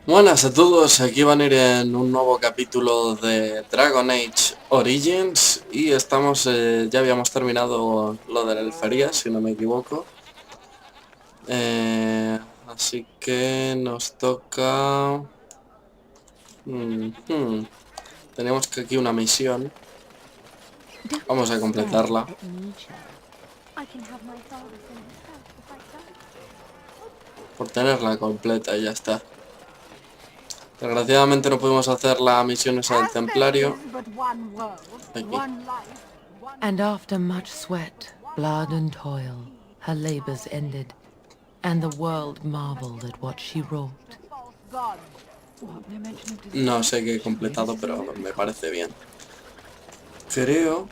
Buenas a todos, aquí van a ir en un nuevo capítulo de Dragon Age Origins y estamos, ya habíamos terminado lo de la alfería, si no me equivoco. Así que nos toca... Tenemos que aquí una misión, Don't vamos a just stare completarla, at Nietzsche. por tenerla completa y ya está. Desgraciadamente no pudimos hacer la misión esa del As there templario. is but one world, Aquí. one life, one And after much sweat, blood and toil, her labors ended, and the world marveled at what she wrought. false god. No sé qué he completado, pero me parece bien. Creo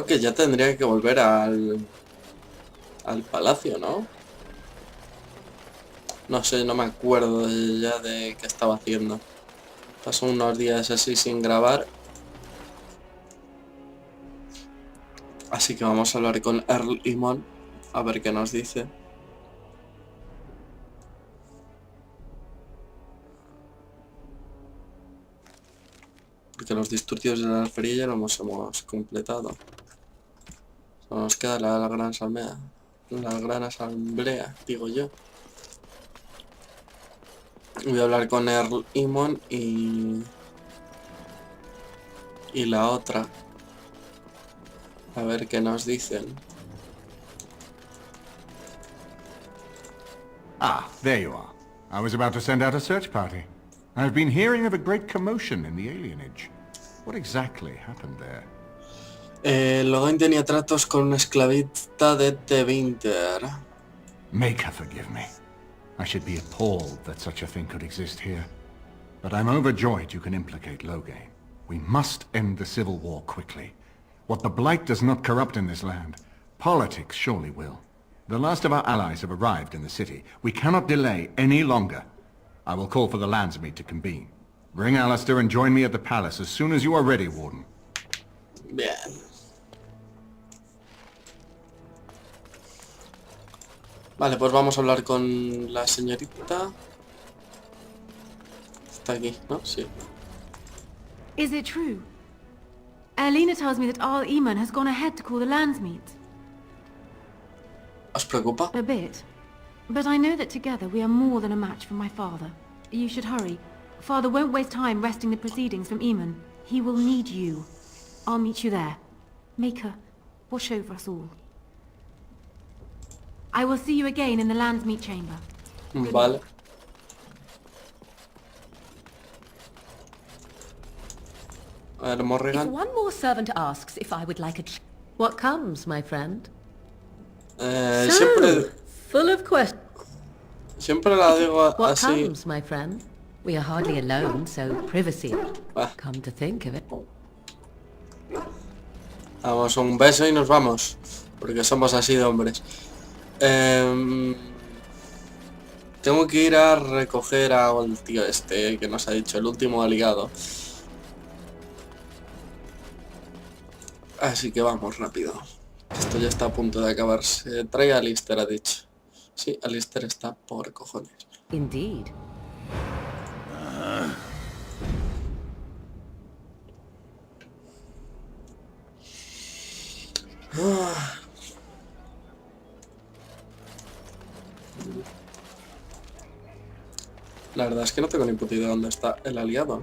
que ya tendría que volver al palacio, ¿no? No sé, no me acuerdo ya de qué estaba haciendo. Pasó unos días así sin grabar. Así que vamos a hablar con Earl Imon, a ver qué nos dice. Porque los disturbios de la alfería ya lo hemos completado. Solo nos queda la gran asamblea. La gran asamblea, digo yo. Voy a hablar con Earl Imon y la otra. A ver qué nos dicen. Ah, there you are. I was about to send out a search party. I've been hearing of a great commotion in the alienage. What exactly happened there? Logan tenía tratos con una esclavista de Winter. Make her forgive me. I should be appalled that such a thing could exist here. But I'm overjoyed you can implicate Logain. We must end the civil war quickly. What the Blight does not corrupt in this land, politics surely will. The last of our allies have arrived in the city. We cannot delay any longer. I will call for the Landsmeet to convene. Bring Alistair and join me at the palace as soon as you are ready, Warden. Bien. Vale, pues vamos a hablar con la señorita. Está aquí, ¿no? Sí. Is it true? Alina tells me that Arl Eamon has gone ahead to call the Landsmeet. ¿Os preocupa? A bit. But I know that together we are more than a match for my father. You should hurry. Father won't waste time wresting the proceedings from Eamon. He will need you. I'll meet you there. Maker, watch over us all. I will see you again in the Landsmeet chamber. Vale. A ver, If Morrigan. one more servant asks if I would like a what comes, my friend? Siempre, Full of questions. siempre la digo What así. comes, my friend? We are hardly alone, so privacy. Ah, Come to think of it. damos un beso y nos vamos. Porque somos así de hombres. Tengo que ir a recoger al tío este que nos ha dicho, el último aliado. Así que vamos rápido. Esto ya está a punto de acabarse. Trae a Alistair, ha dicho. Sí, Alistair está por cojones. Indeed. La verdad es que no tengo ni puta idea de dónde está el aliado.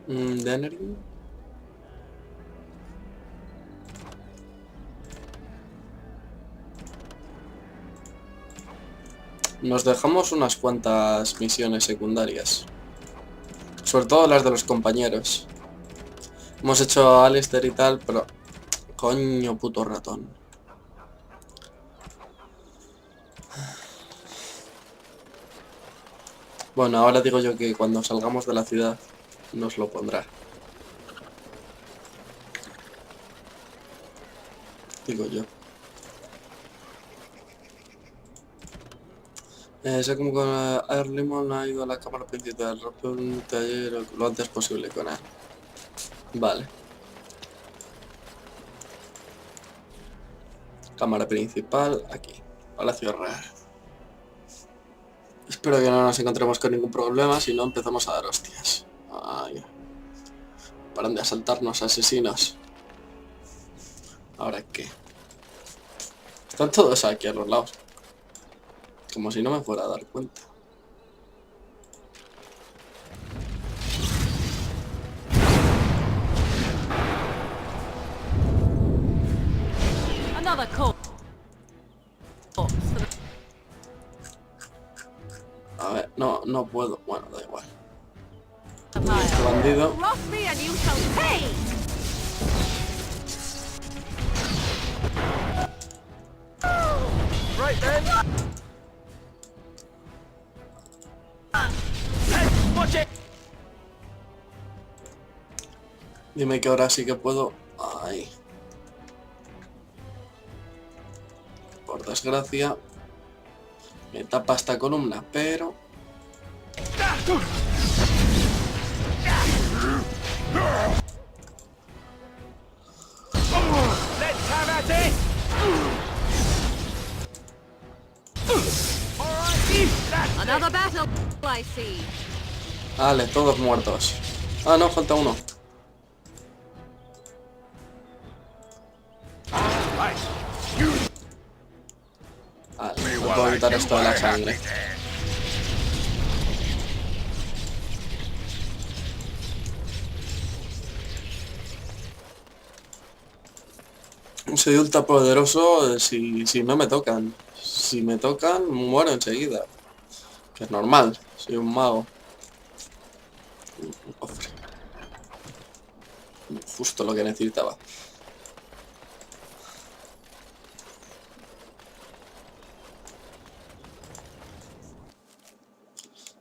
Banir. Nos dejamos unas cuantas misiones secundarias. Sobre todo las de los compañeros. Hemos hecho a Alistair y tal, pero... Coño, puto ratón. Bueno, ahora digo yo que cuando salgamos de la ciudad nos lo pondrá. Digo yo. Sé como con Air Limon ha ido a la cámara principal. Rompe un taller lo antes posible con él. Vale. Cámara principal, aquí. Palacio Real. Espero que no nos encontremos con ningún problema, si no empezamos a dar hostias. Ay. Paran de asaltarnos asesinos. ¿Ahora qué? Están todos aquí a los lados. Como si no me fuera a dar cuenta. Another corpse. A ver, no puedo. Bueno, da igual. Fire. Este bandido. Cross me and you shall pay! Right then. Let's watch it. Dime que ahora sí que puedo. Ay. Por desgracia. Me tapa esta columna, pero... Let's have at it. Another battle, I see. Vale, todos muertos. Ah, no, falta uno. Vale, no puedo quitar esto de la sangre. Soy ultra poderoso si no me tocan. Si me tocan, muero enseguida. Que es normal, soy un mago. Un cofre. Justo lo que necesitaba.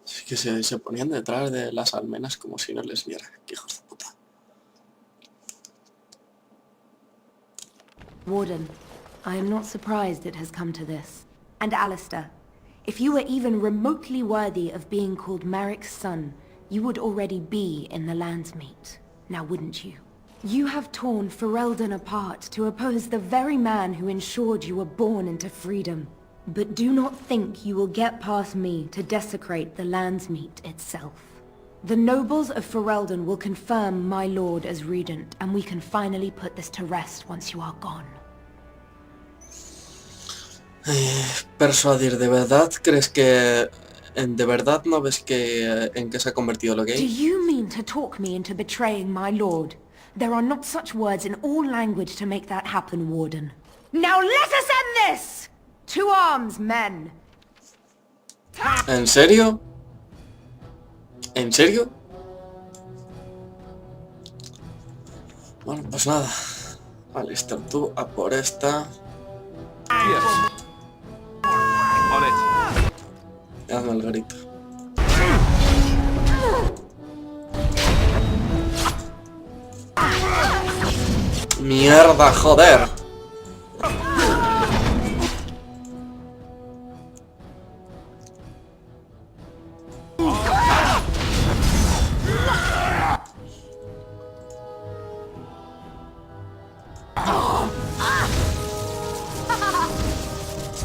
Es que se ponían detrás de las almenas como si no les viera. Qué hijos de puta. Warden, I am not surprised it has come to this. And Alistair, if you were even remotely worthy of being called Marik's son, you would already be in the Landsmeet, now wouldn't you? You have torn Ferelden apart to oppose the very man who ensured you were born into freedom. But do not think you will get past me to desecrate the Landsmeet itself. The nobles of Ferelden will confirm my lord as regent, and we can finally put this to rest once you are gone. Persuadir, ¿de verdad crees que... ¿De verdad no ves que en qué se ha convertido lo Do gay? you mean to talk me into betraying my lord? There are not such words in all language to make that happen, Warden. Now let us end this! To arms, men! ¿En serio? ¿En serio? Bueno, pues nada. Alistair, tú a por esta. Yes. On it. Hazme el grito. ¡Mierda, joder!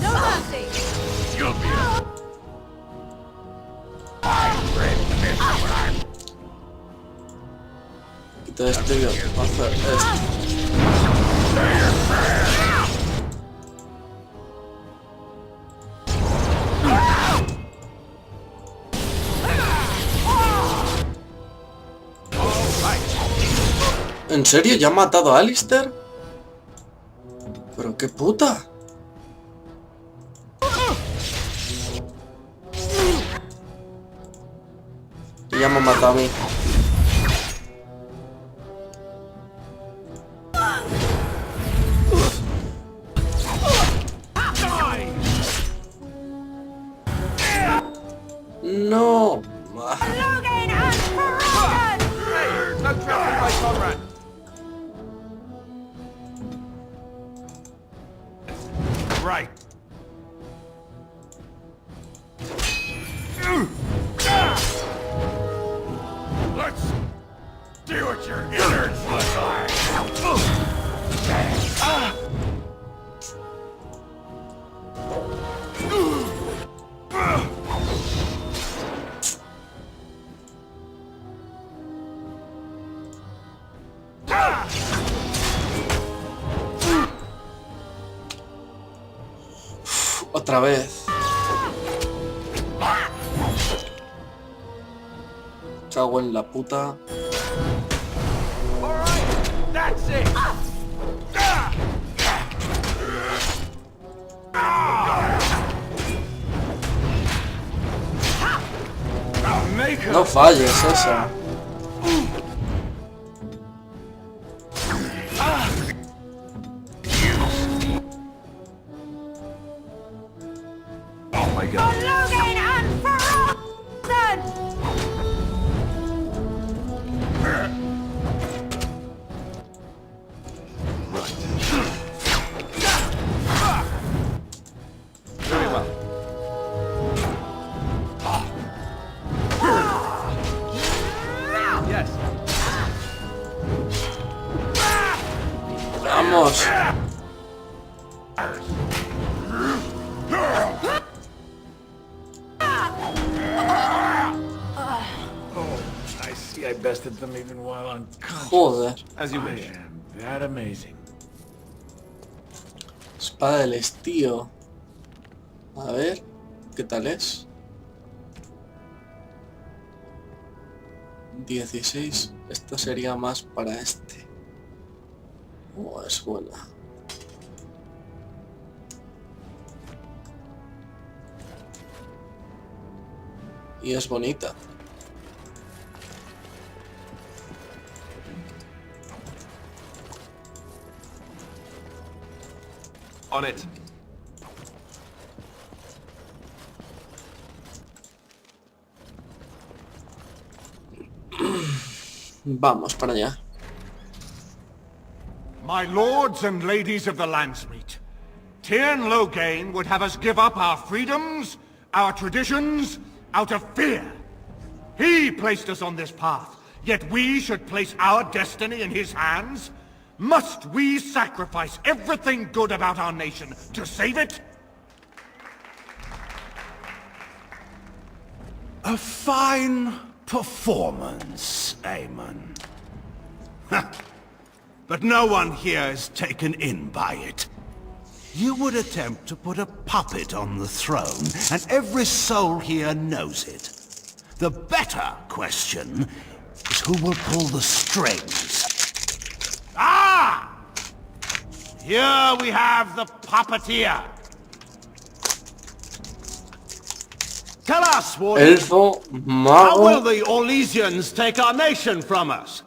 No mercy! You'll be Quito esto y voy a hacer esto. ¿En serio? ¿Ya han matado a Alistair? ¿Pero qué puta? Y ya me han matado a mí. No. Hey, no trouble, my comrade. Right. Let's see what your innards look like. Otra vez. Cago en la puta. That's it! No falles esa. Oh my god. Logan and Frozen! Very well. Yes. Vamos. I see I bested them even while unconscious. Joder. As you wish. I am that amazing. Espada del estío. A ver, ¿qué tal es? 16. Esta sería más para este. Oh, es buena. Y es bonita. On it. Vamos para allá. My lords and ladies of the Landsmeet, Tyrn Loghain would have us give up our freedoms, our traditions, out of fear. He placed us on this path, yet we should place our destiny in his hands? Must we sacrifice everything good about our nation to save it? A fine performance, Aemon. But no one here is taken in by it. You would attempt to put a puppet on the throne, and every soul here knows it. The better question is who will pull the strings. Ah! Here we have the puppeteer. Tell us, Warden. Elfo, How will mago. the Orlesians take our nation from us?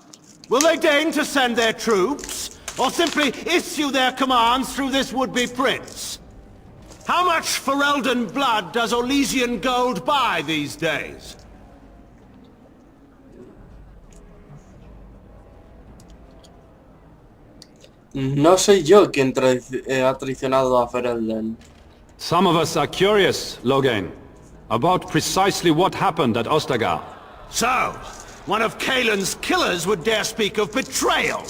Will they deign to send their troops, or simply issue their commands through this would-be prince? How much Ferelden blood does Orlesian gold buy these days? No soy yo quien ha traicionado a Ferelden. Some of us are curious, Loghain, about precisely what happened at Ostagar. So, one of Kaelin's killers would dare speak of betrayal.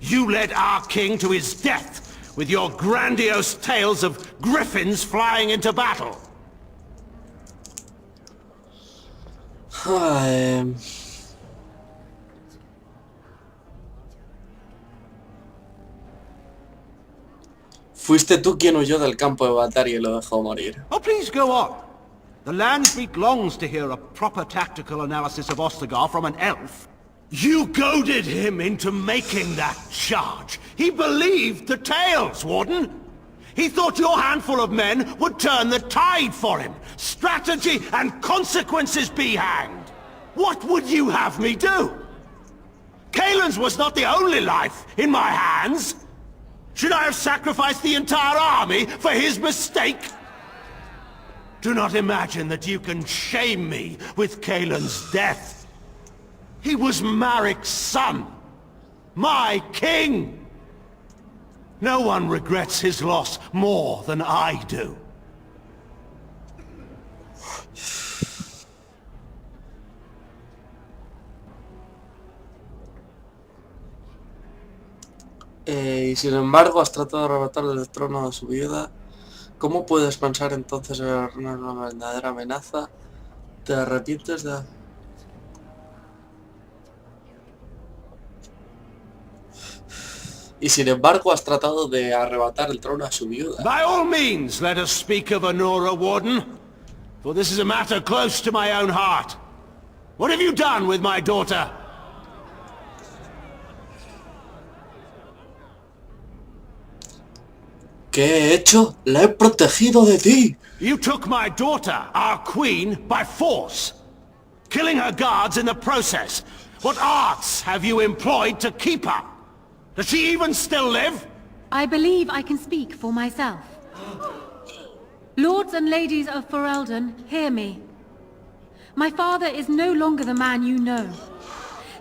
You led our king to his death with your grandiose tales of griffins flying into battle. Fuiste tú quien huyó del campo de batalla y lo dejó morir. Oh, please go on. The Landsmeet longs to hear a proper tactical analysis of Ostagar from an elf. You goaded him into making that charge. He believed the tales, Warden. He thought your handful of men would turn the tide for him. Strategy and consequences be hanged. What would you have me do? Kaelin's was not the only life in my hands. Should I have sacrificed the entire army for his mistake? Do not imagine that you can shame me with Kaelin's death. He was Marik's son. My king. No one regrets his loss more than I do. Y sin embargo has tratado de arrebatarle el trono a su viuda. ¿Cómo puedes pensar entonces en una verdadera amenaza? ¿Te arrepientes de...? Y sin embargo has tratado de arrebatar el trono a su viuda. By all means, let us speak of Honora, Warden. For this is a matter close to my own heart. What have you done with my daughter? ¿Qué he hecho? La he protegido de ti. You took my daughter, our queen, by force, killing her guards in the process. What arts have you employed to keep her? Does she even still live? I believe I can speak for myself. Lords and ladies of Ferelden, hear me. My father is no longer the man you know.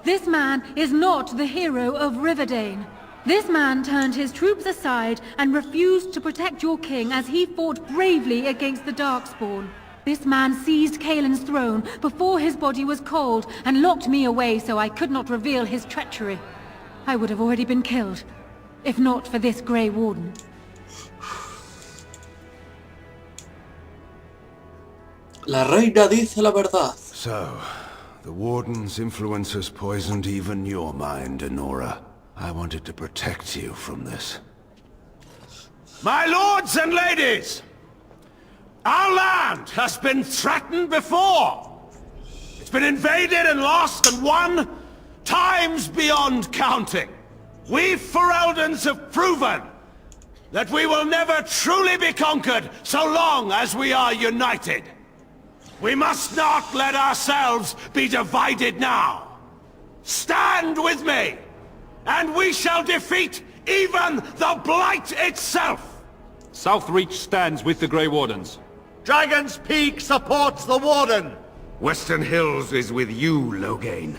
This man is not the hero of Riverdane. This man turned his troops aside and refused to protect your king as he fought bravely against the Darkspawn. This man seized Kaelin's throne before his body was cold and locked me away so I could not reveal his treachery. I would have already been killed, if not for this Grey Warden. La reina dice la verdad. So, the Warden's influence has poisoned even your mind, Honora. I wanted to protect you from this. My lords and ladies! Our land has been threatened before! It's been invaded and lost and won times beyond counting. We Fereldans have proven that we will never truly be conquered so long as we are united. We must not let ourselves be divided now. Stand with me! And we shall defeat even the Blight itself! Southreach stands with the Grey Wardens. Dragon's Peak supports the Warden! Western Hills is with you, Loghain.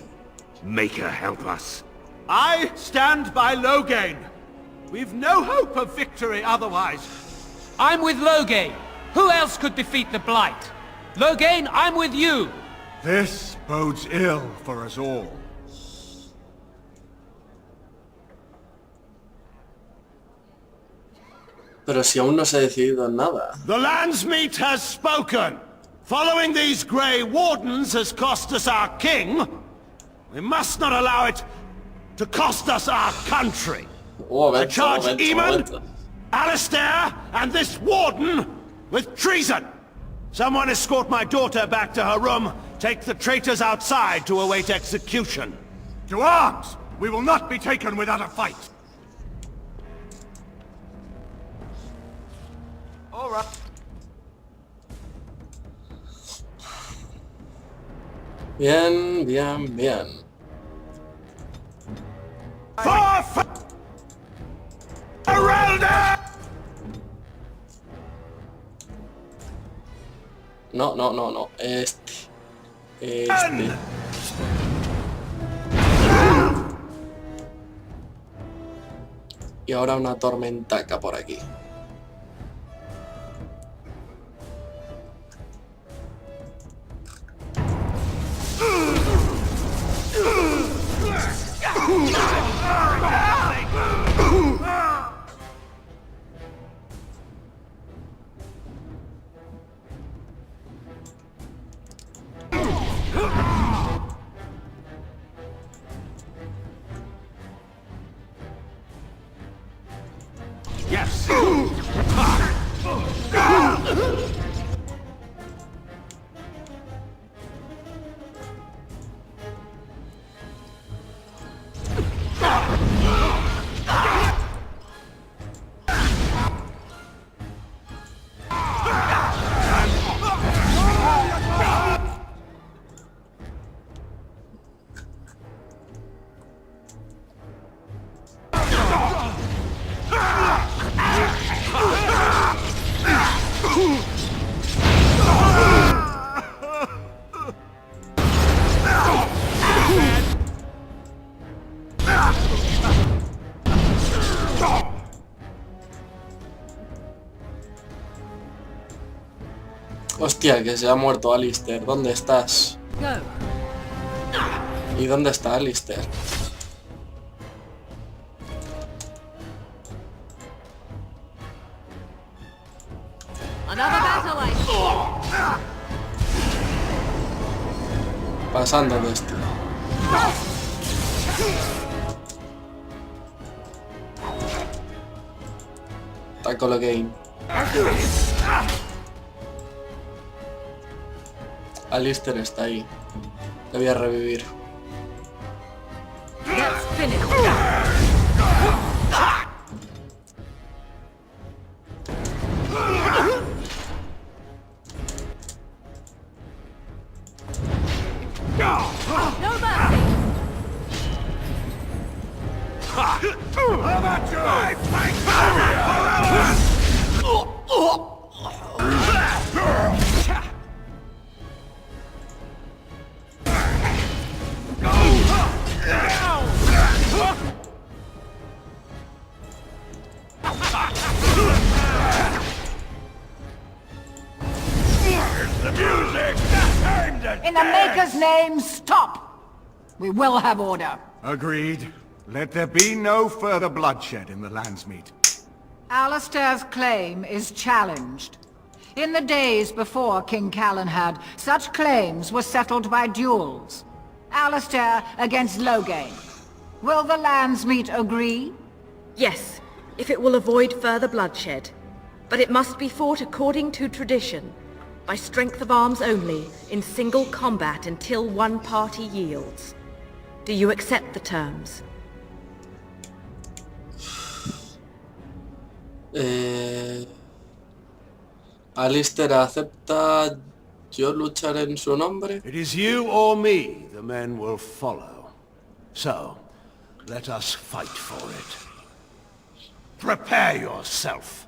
Make her help us. I stand by Loghain. We've no hope of victory otherwise. I'm with Loghain. Who else could defeat the Blight? Loghain, I'm with you! This bodes ill for us all. Pero si aún no se ha decidido nada. The Landsmeet has spoken. Following these Grey Wardens has cost us our king. We must not allow it to cost us our country. I charge Eamon, Alistair, and this Warden with treason. Someone escort my daughter back to her room. Take the traitors outside to await execution. To arms! We will not be taken without a fight. All right. Bien, bien, bien. No, no, no, no. Este. Y ahora una tormentaca por aquí. Yes. Hostia, que se ha muerto Alistair. ¿Dónde estás? ¿Y dónde está Alistair? Pasando de esto. Ataco Logain. Alistair está ahí. Le voy a revivir. In the Maker's name, stop! We will have order. Agreed. Let there be no further bloodshed in the Landsmeet. Alistair's claim is challenged. In the days before King Calenhad, such claims were settled by duels. Alistair against Logain. Will the Landsmeet agree? Yes, if it will avoid further bloodshed. But it must be fought according to tradition, by strength of arms only, in single combat until one party yields. Do you accept the terms? Alistair acepta. Yo lucharé en su nombre. It is you or me the men will follow. So, let us fight for it. Prepare yourself.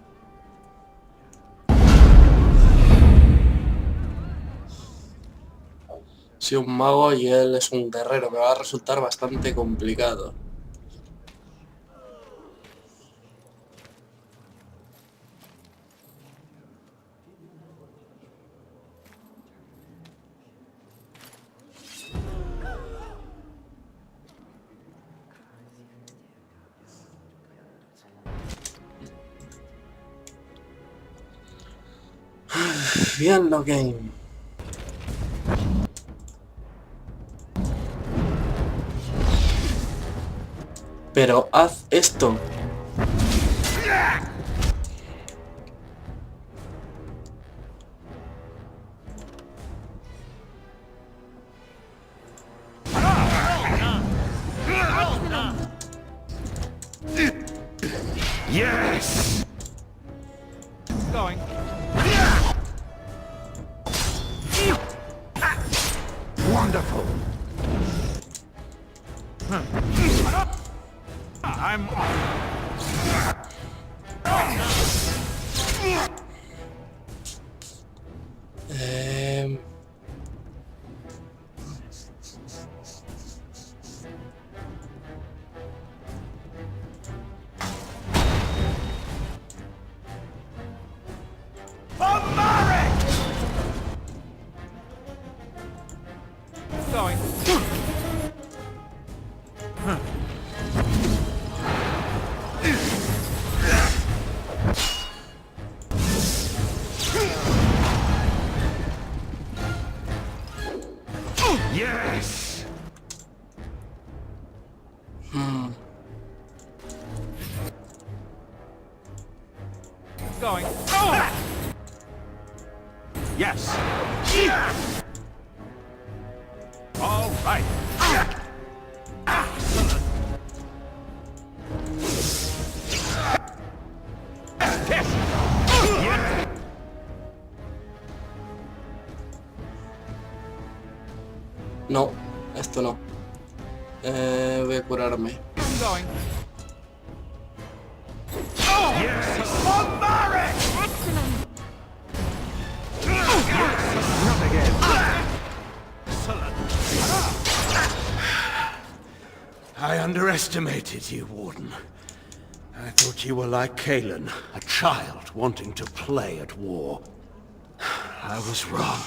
Soy un mago y él es un guerrero. Me va a resultar bastante complicado. Bien, Logain. Pero haz esto. Yes! Going. Wonderful! I'm... Going. Yes! Going. Yes! All right! No, esto no. Voy a curarme. Going. I underestimated you, Warden. I thought you were like Kalen, a child wanting to play at war. I was wrong.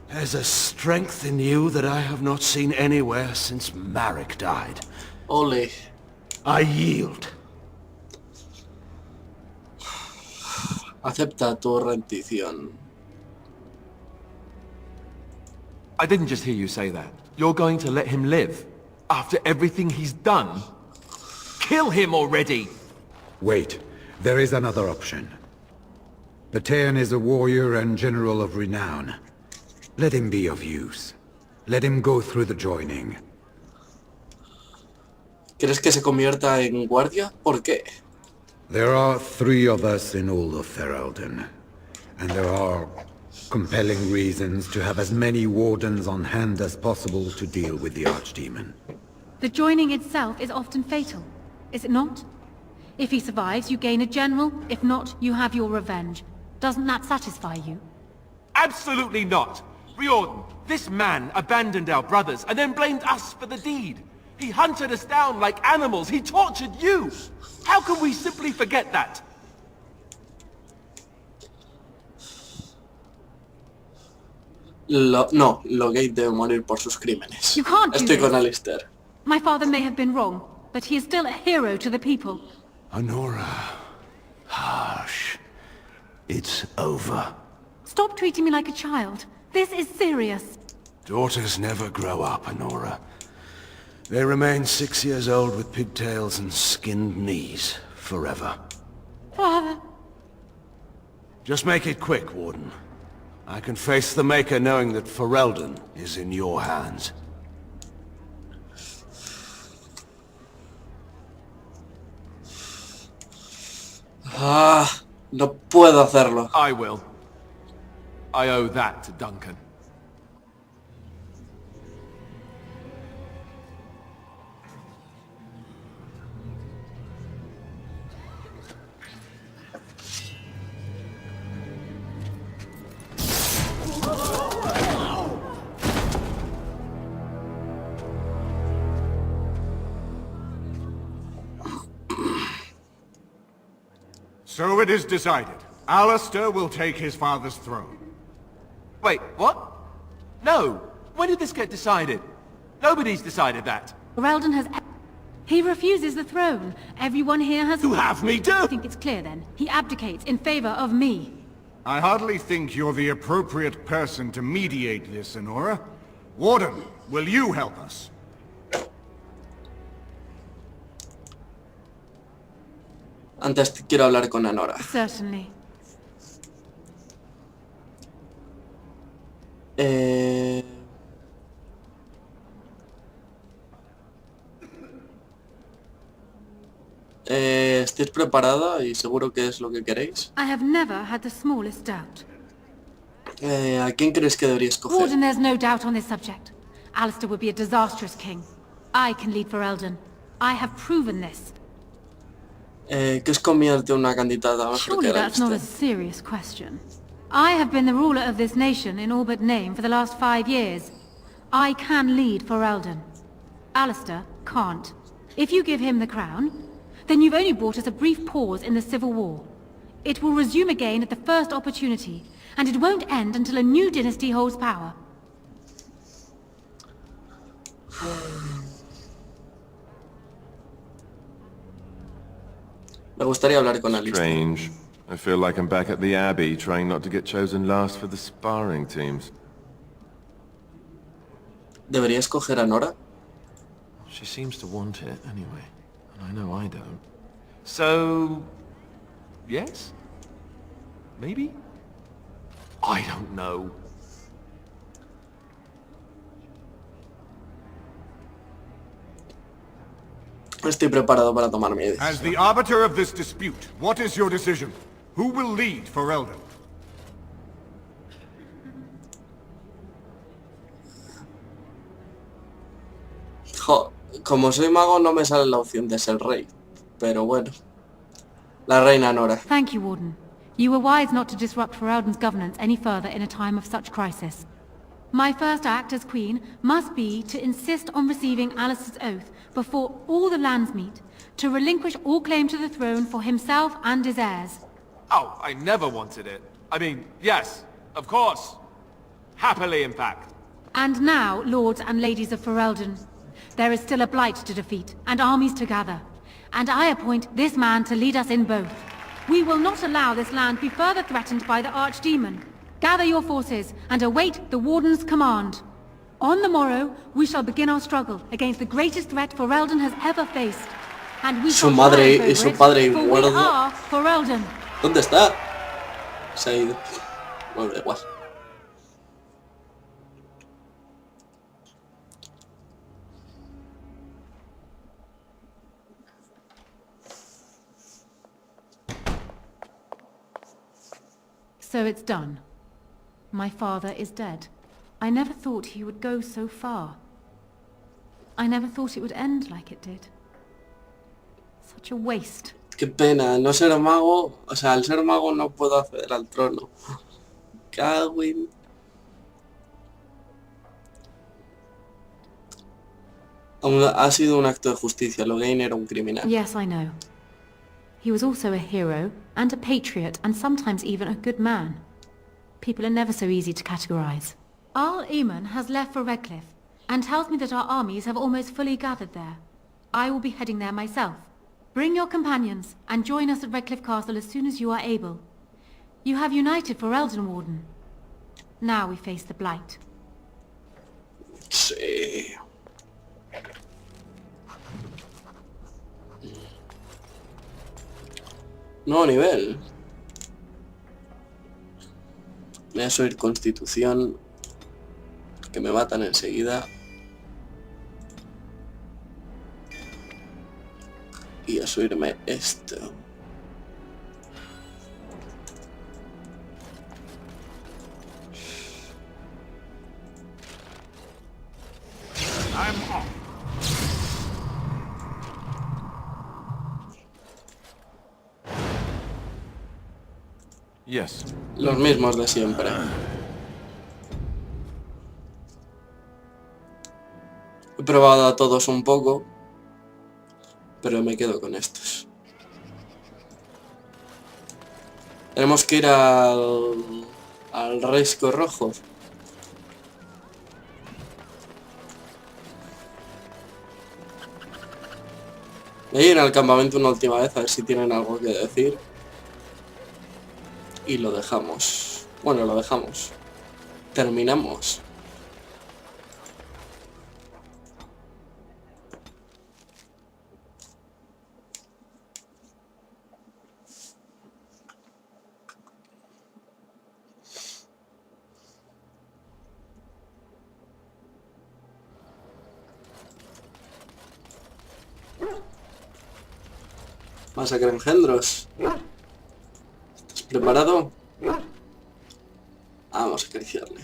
There's a strength in you that I have not seen anywhere since Marek died. Ole. I yield. Acepta tu rendición. I didn't just hear you say that. You're going to let him live? After everything he's done? Kill him already! Wait. There is another option. Batean is a warrior and general of renown. Let him be of use. Let him go through the joining. ¿Quieres que se convierta en guardia? ¿Por qué? There are 3 of us in all of Ferelden, and there are compelling reasons to have as many wardens on hand as possible to deal with the Archdemon. The joining itself is often fatal, is it not? If he survives, you gain a general. If not, you have your revenge. Doesn't that satisfy you? Absolutely not! Riordan, this man abandoned our brothers and then blamed us for the deed. He hunted us down like animals. He tortured you! How can we simply forget that? No, Loghain debe morir por sus crímenes. You can't do Estoy con this. Alistair. My father may have been wrong, but he is still a hero to the people. Honora. Hush. It's over. Stop treating me like a child. This is serious. Daughters never grow up, Honora. They remain 6 years old with pigtails and skinned knees, forever. Father. Just make it quick, Warden. I can face the Maker knowing that Ferelden is in your hands. No puedo hacerlo. I will. I owe that to Duncan. So it is decided. Alistair will take his father's throne. Wait, what? No! When did this get decided? Nobody's decided that. Ferelden has... He refuses the throne. Everyone here has... You have me do! I think it's clear then. He abdicates in favor of me. I hardly think you're the appropriate person to mediate this, Honora. Warden, will you help us? Antes quiero hablar con Honora. Certainly. ¿Estáis preparada y seguro que es lo que queréis? I have never had the smallest doubt. ¿A quién crees que debería escoger? Warden, there's no doubt on this subject. Alistair would be a disastrous king. I can lead Ferelden. I have proven this. ¿Qué os convierte una candidata mejor Surely que that's not a Alistair? serious question. I have been the ruler of this nation in all but name for the last 5 years. I can lead Ferelden. Alistair can't. If you give him the crown, then you've only brought us a brief pause in the civil war. It will resume again at the first opportunity, and it won't end until a new dynasty holds power. Me gustaría hablar con Alistair. Strange. I feel like I'm back at the Abbey, trying not to get chosen last for the sparring teams. ¿Debería escoger a Nora? She seems to want it, anyway. And I know I don't. So... yes? Maybe? I don't know. Estoy preparado para tomar mi decisión. As the arbiter of this dispute, what is your decision? Who will lead Ferelden? Como soy mago no me sale la opción de ser rey. Pero bueno. La reina Nora. Thank you, Warden. You were wise not to disrupt Ferelden's governance any further in a time of such crisis. My first act as Queen must be to insist on receiving Alistair's oath before all the lands meet, to relinquish all claim to the throne for himself and his heirs. Oh, I never wanted it. I mean, yes, of course. Happily, in fact. And now, lords and ladies of Ferelden, there is still a blight to defeat, and armies to gather. And I appoint this man to lead us in both. We will not allow this land be further threatened by the Archdemon. Gather your forces, and await the Warden's command. On the morrow, we shall begin our struggle against the greatest threat Ferelden has ever faced. And we Su shall madre triumph y over su it, padre for we muerto. are for Eldon. ¿Dónde está? Se ha ido. Bueno, da igual. So it's done. My father is dead. I never thought he would go so far. I never thought it would end like it did. Such a waste. Qué pena, no ser mago. O sea, al ser mago no puedo acceder al trono. Cagüín. Ha sido un acto de justicia. Logain era un criminal. Yes, I know. He was also a hero, and a patriot, and sometimes even a good man. People are never so easy to categorize. Arl Eamon has left for Redcliffe, and tells me that our armies have almost fully gathered there. I will be heading there myself. Bring your companions, and join us at Redcliffe Castle as soon as you are able. You have united for Eldenwarden. Now we face the Blight. Sí. Nuevo nivel. Voy a subir constitución. Que me matan enseguida. Y a subirme esto. I'm off. Yes. Los mismos de siempre. He probado a todos un poco, pero me quedo con estos. Tenemos que ir al Risco Rojo. Voy a ir al campamento una última vez a ver si tienen algo que decir. Y lo dejamos. Bueno, lo dejamos. Terminamos. Masacre engendros. ¿Estás preparado? Vamos a acariciarle.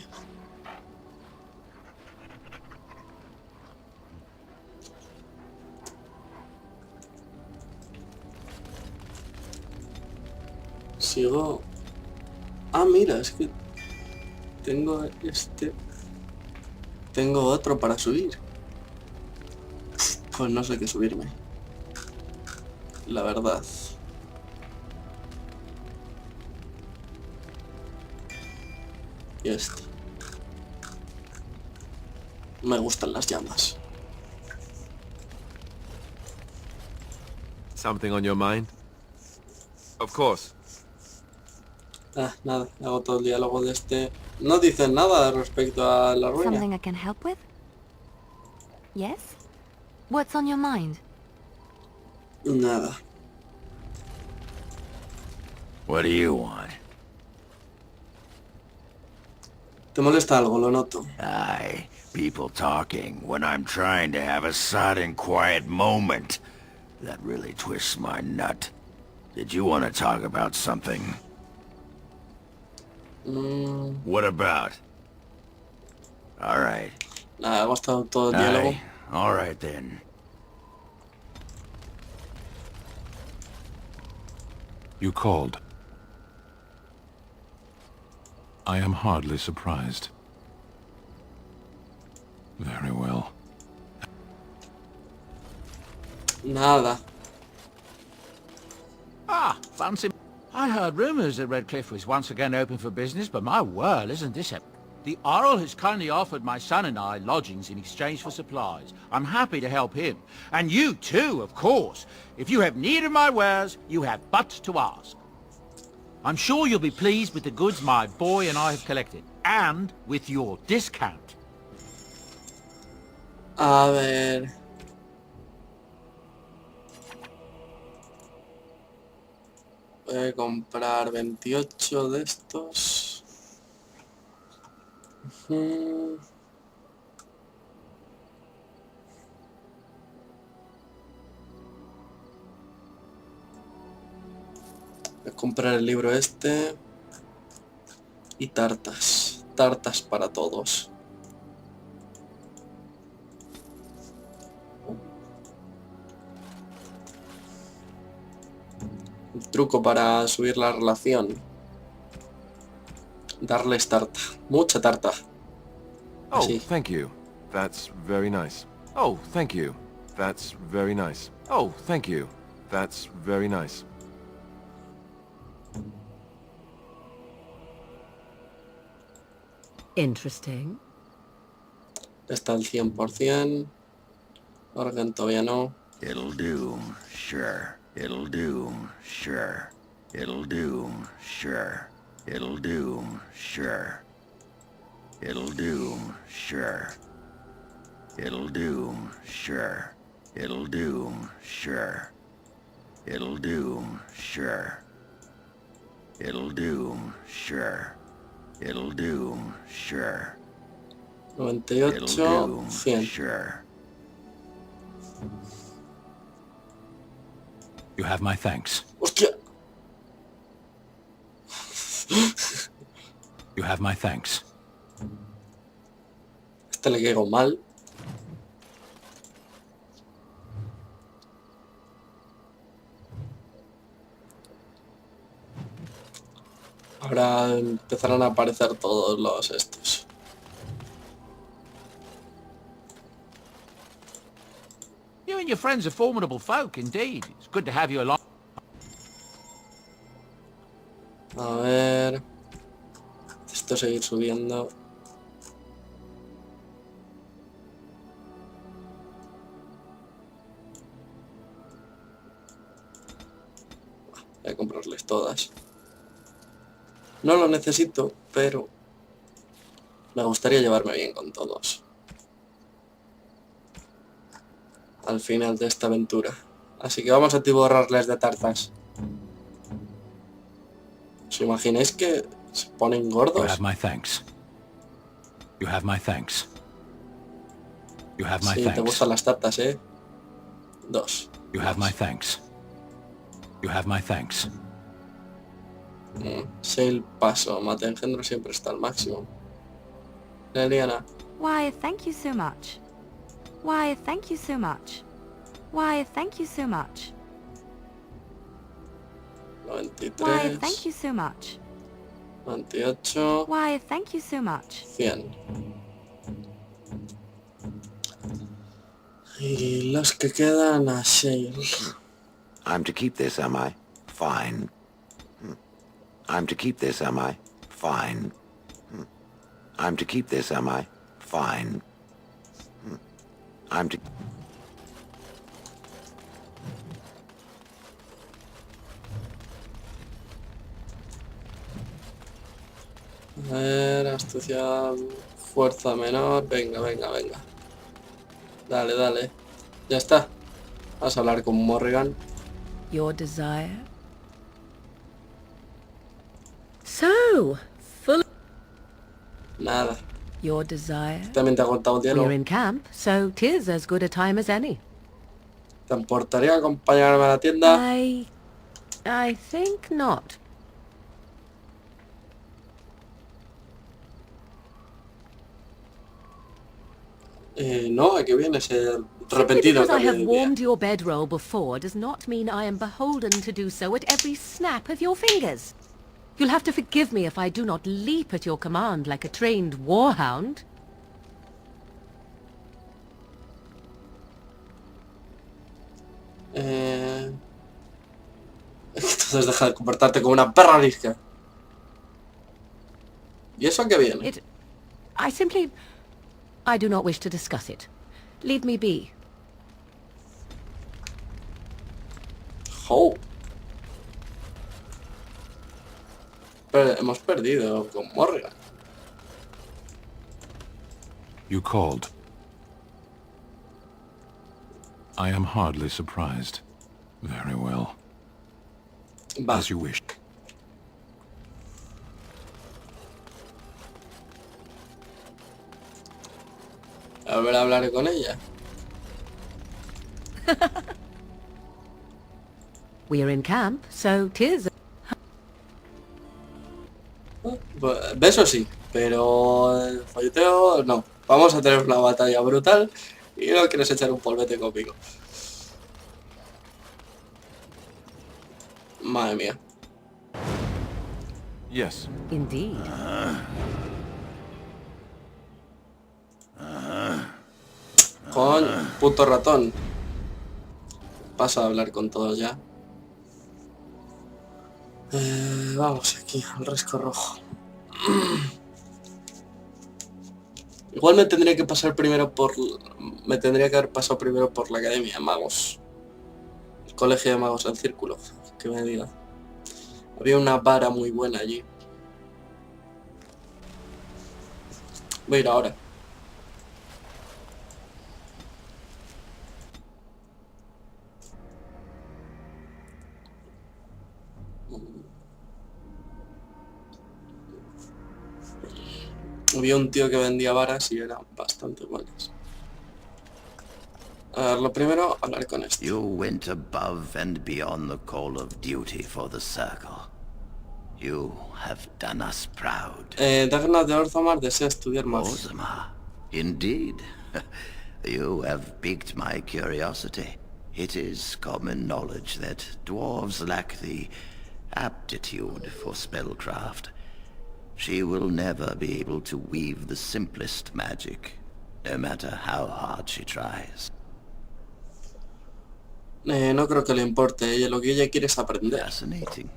Sigo. Ah, mira, es que tengo este. Tengo otro para subir. Pues no sé qué subirme. La verdad. Y este. Me gustan las llamas. Something on your mind? Of course. Ah, nada, hago todo el diálogo de este. No dicen nada respecto a la ruina. Something I can help with? Yes? What's on your mind? Nada. What do you want? ¿Te molesta algo? Lo noto. Aye, people talking when I'm trying to have a sudden quiet moment. That really twists my nut. Did you want to talk about something? What about? All right. Nada, hago todo el diálogo. Aye, all right then. You called. I am hardly surprised. Very well. Nada. Ah, fancy. I heard rumors that Redcliffe was once again open for business, but my word, isn't this a... The Earl has kindly offered my son and I lodgings in exchange for supplies. I'm happy to help him. And you too, of course. If you have need of my wares, you have but to ask. I'm sure you'll be pleased with the goods my boy and I have collected. And with your discount. A ver. Voy a comprar 28 de estos. Voy a comprar el libro este. Y tartas. Tartas para todos. El truco para subir la relación. Darles tarta. Mucha tarta. Oh, Así. thank you. That's very nice. Oh, thank you. That's very nice. Oh, thank you. That's very nice. Interesting. Está al 100%. Organ todavía no. It'll do, sure. It'll do, sure. It'll do, sure. It'll do, sure. It'll do, sure. It'll do, sure. It'll do, sure. It'll do, sure. It'll do, sure. It'll do, sure. 98, 100. Sure. You have my thanks. ¡Hostia! You have my thanks. Este le caigo mal. Ahora empezarán a aparecer todos los estos. You and your friends are formidable folk, indeed. It's good to have you along. A ver... Esto seguir subiendo. Voy a comprarles todas. No lo necesito, pero me gustaría llevarme bien con todos. Al final de esta aventura. Así que vamos a atiborrarles de tartas. ¿Os imagináis que se ponen gordos? You have my thanks. You have my thanks. You have my Sí, thanks. te gustan las tartas, ¿eh? 2. You have my thanks. You have my thanks. Sé el paso. Mate engendro siempre está al máximo. Leliana. Why, thank you so much. Why, thank you so much. Why, thank you so much. 93. Why, thank you so much. 98. Why, thank you so much. 100. Y los que quedan a Shale. I'm to keep this, am I? Fine. I'm to keep this, am I? Fine. I'm to keep this, am I? Fine. I'm to... A ver, astucia, fuerza menor. Venga, venga, venga. Dale, dale. Ya está. Vas a hablar con Morrigan. Your desire? So, full... Nada. Your desire? También te ha contado un We're diálogo. in camp, so 'tis as good a time as any. ¿Te importaría acompañarme a la tienda? I think not. No, que viene ese Simply repetido because I cambio have de día. warmed your bedroll before does not mean I am beholden to do so at every snap of your fingers. You'll have to forgive me if I do not leap at your command like a trained warhound. Entonces deja de comportarte como una perra arisca. ¿Y eso a qué viene? I do not wish to discuss it. Leave me be. Oh. Pero hemos perdido con Morrigan. You called. I am hardly surprised. Very well. Va. As you wish. A ver, hablaré con ella. We are in camp, so 'tis. Beso sí, pero folleteo no. Vamos a tener una batalla brutal y no quieres echar un polvete conmigo. Madre mía. Yes. Indeed. Con puto ratón. Paso a hablar con todos ya. Vamos aquí, al risco rojo. Igual me tendría que pasar primero por... Me tendría que haber pasado primero por la Academia de Magos. El Colegio de Magos del Círculo. Que me diga. Había una vara muy buena allí. Voy a ir ahora. Había un tío que vendía varas y eran bastante buenas. A ver, lo primero, hablar con este. You went above and beyond the call of duty for the Circle. You have done us proud. Dagna de Orzammar desea estudiar magia. Orzammar? Indeed. You have piqued my curiosity. It is common knowledge that dwarves lack the aptitude for spellcraft. She will never be able to weave the simplest magic, no matter how hard she tries. No creo que le importe, lo que ella quiere es aprender. Fascinating.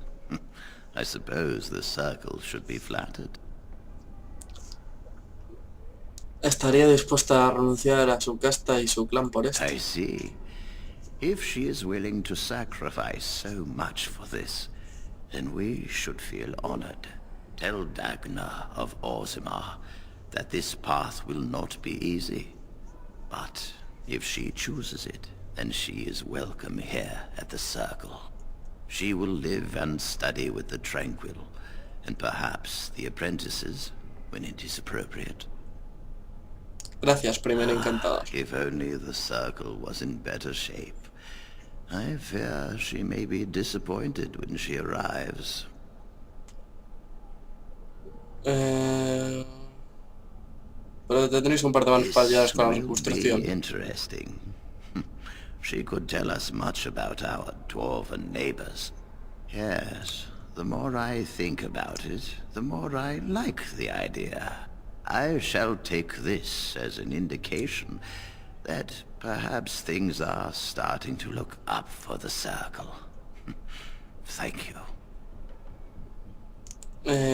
I suppose the Circle should be flattered. Estaría dispuesta a renunciar a su casta y su clan por esto. I see. If she is willing to sacrifice so much for this, then we should feel honored. Tell Dagna of Orzammar that this path will not be easy. But if she chooses it, then she is welcome here at the Circle. She will live and study with the Tranquil, and perhaps the apprentices, when it is appropriate. Gracias, primer encantador. If only the Circle was in better shape. I fear she may be disappointed when she arrives. Pero tendréis un par de manos payadas con la reconstrucción. Interesting. She could tell us much about our dwarven neighbors. Yes, the more I think about it, the more I like the idea. I shall take this as an indication that perhaps things are starting to look up for the Circle. Thank you.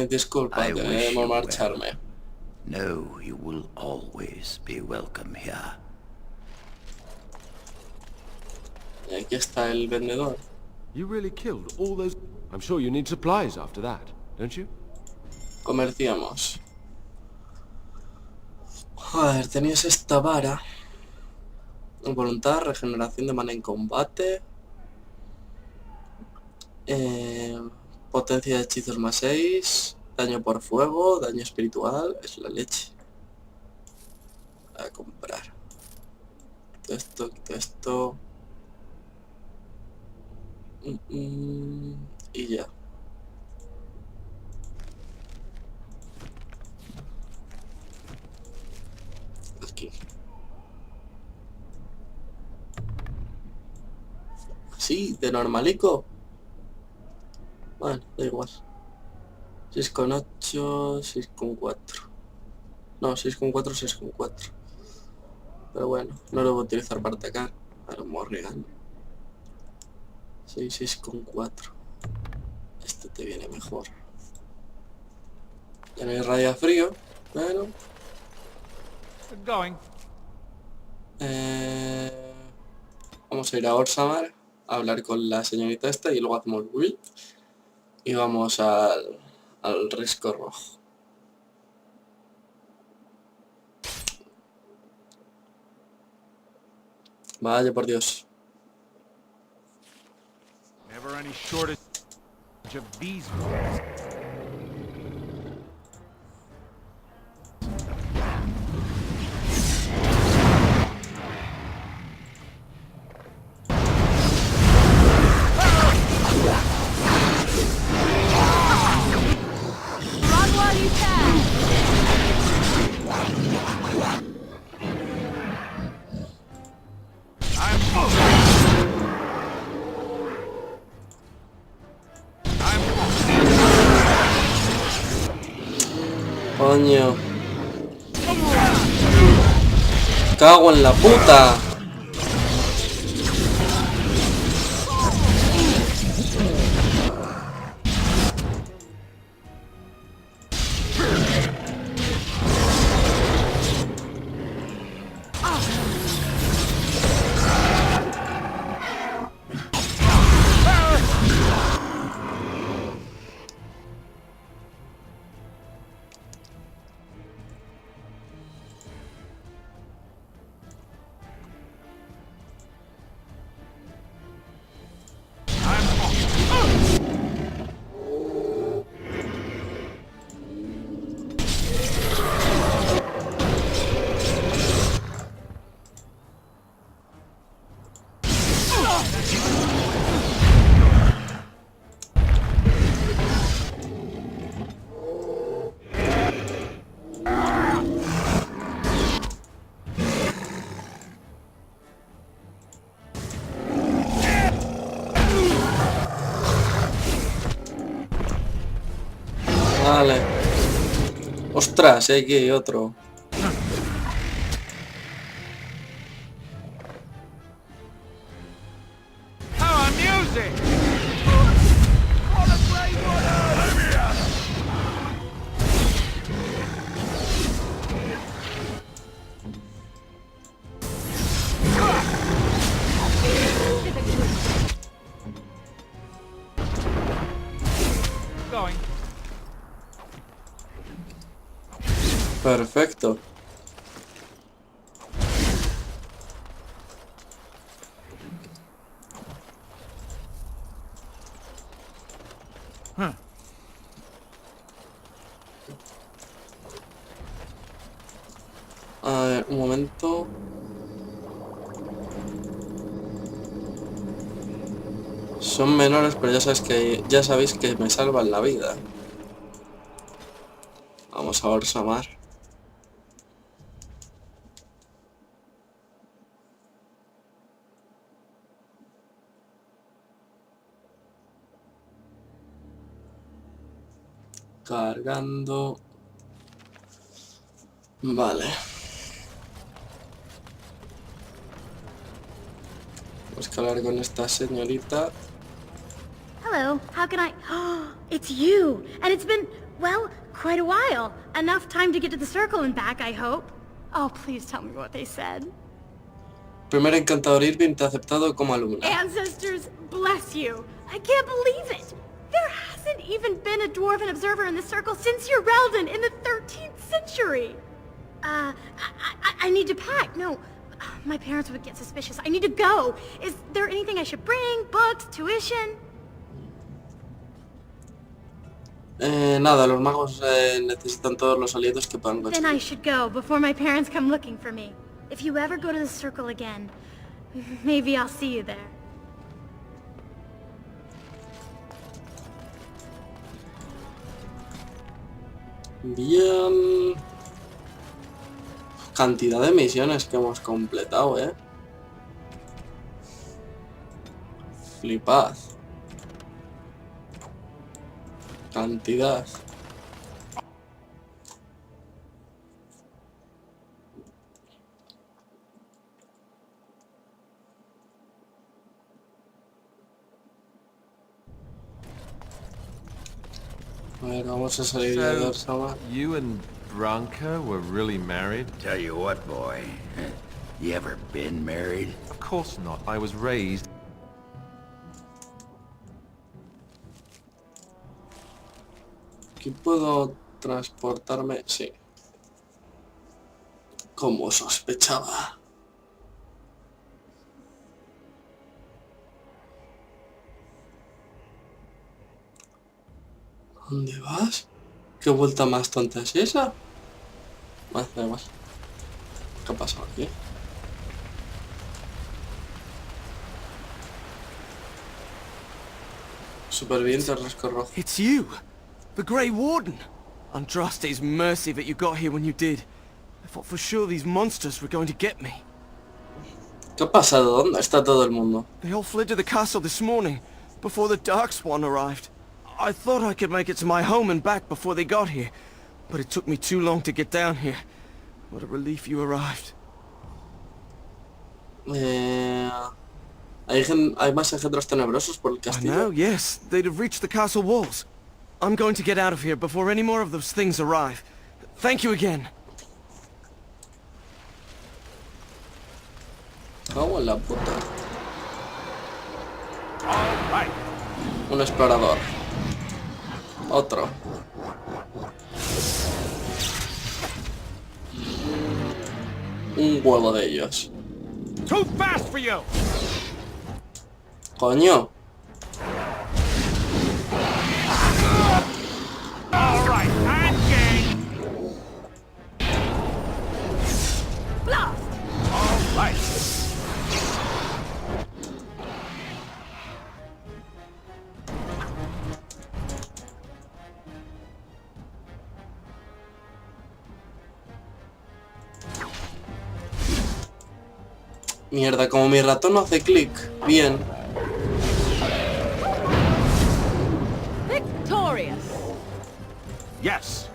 Disculpa, debemos marcharme. No, you will always be welcome here. Y aquí está el vendedor. You really killed all those... I'm sure you need supplies after that, don't you? Comerciamos. Joder, tenías esta vara. Voluntad, regeneración de mana en combate. Potencia de hechizos más 6. Daño por fuego, daño espiritual. Es la leche. A comprar. Quito esto, quito esto. Y ya. Aquí. Así, de normalico. Bueno, da igual. 6,8, 6,4. No, 6,4, 6,4. Pero bueno, no lo voy a utilizar para atacar. Ahora Morrigan. 6,4. Este te viene mejor. Ya no hay radia frío, pero... Vamos a ir a Orzammar a hablar con la señorita esta y luego hacemos build y vamos al risco rojo. Vaya por Dios. of these ones. Run while you can! Coño. Cago en la puta. Vale. Ostras, aquí hay otro. How amusing! Going. Perfecto. A ver, un momento. Son menores, pero ya sabéis que me salvan la vida. Vamos a Orsamar. Cargando. Vale. Vamos a hablar con esta señorita. Hello, how can I... It's you! And it's been, well, quite a while. Enough time to get to the circle and back, I hope. Oh, please tell me what they said. Primer encantador Irving te ha aceptado como alumna. Ancestors, bless you! I can't believe it! There hasn't even been a dwarven observer in the circle since your Reldon in the 13th century! I need to pack. No, my parents would get suspicious. I need to go. Is there anything I should bring? Books? Tuition? Nada, los magos necesitan todos los aliados que puedan Then I conseguir. should go before my parents come looking for me. If you ever go to the circle again, maybe I'll see you there. Bien. Cantidad de misiones que hemos completado, Flipad. Cantidad. A ver, vamos a salir de Orsamar. You and Branka were really married? Tell you what, boy. You ever been married? Of course not. I was raised... Aquí puedo transportarme, sí. Como sospechaba. ¿Dónde vas? ¿Qué vuelta más tonta es esa? Vale, da igual. ¿Qué ha pasado aquí? Superviviente rasco rojo. It's you! The Grey Warden! Andraste's mercy that you got here when you did. I thought for sure these monsters were going to get me. ¿Qué ha pasado? ¿Dónde está todo el mundo? They all fled to the castle this morning, before the Darkspawn arrived. I thought I could make it to my home and back before they got here, but it took me too long to get down here. What a relief you arrived. ¿Hay más engendros tenebrosos por el I castillo? know, yes. They'd have reached the castle walls. I'm going to get out of here before any more of those things arrive. Thank you again. Cago en la puta. Un explorador. Otro. Un huevo de ellos. Too fast for you. Coño. All right, and game. Blast! All right. Mierda, como mi ratón no hace clic. Bien. Victorious! Yes.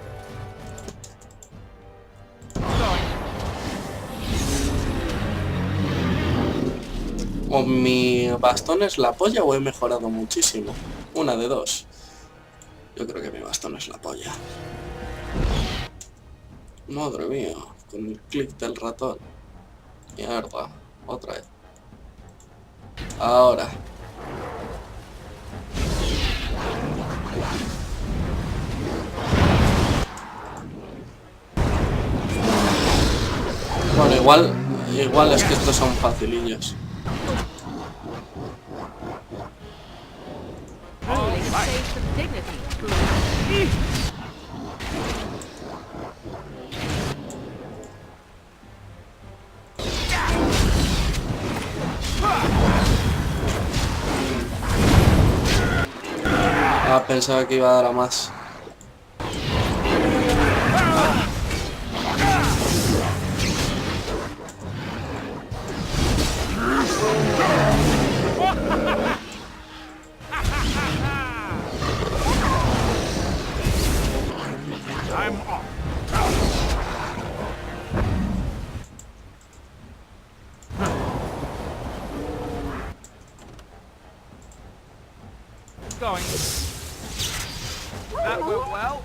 ¿O mi bastón es la polla o he mejorado muchísimo? Una de dos. Yo creo que mi bastón es la polla. Madre mía, con el clic del ratón. Mierda, otra vez. Ahora. Bueno, igual es que estos son facilillos. Ah, pensaba que iba a dar a más. I'm off. Going. That went well.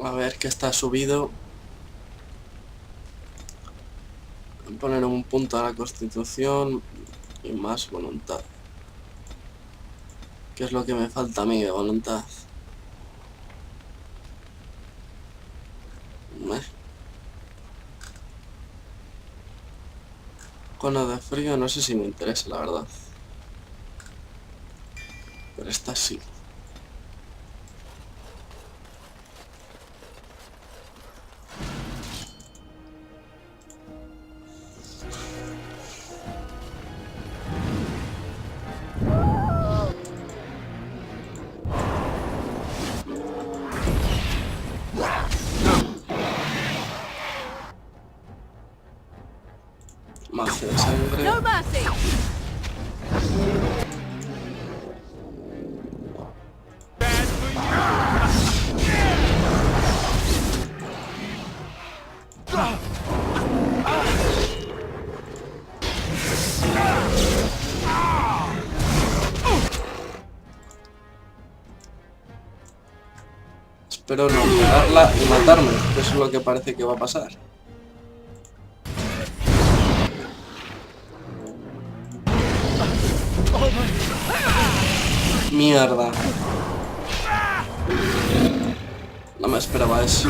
A ver, que está subido. Voy a poner un punto a la constitución y más voluntad. ¿Qué es lo que me falta a mí de voluntad? Cono de frío no sé si me interesa, la verdad. Pero esta sí. Magia de sangre. No mercy! Espero no pegarla y matarme, que eso es lo que parece que va a pasar. Mierda. No me esperaba eso.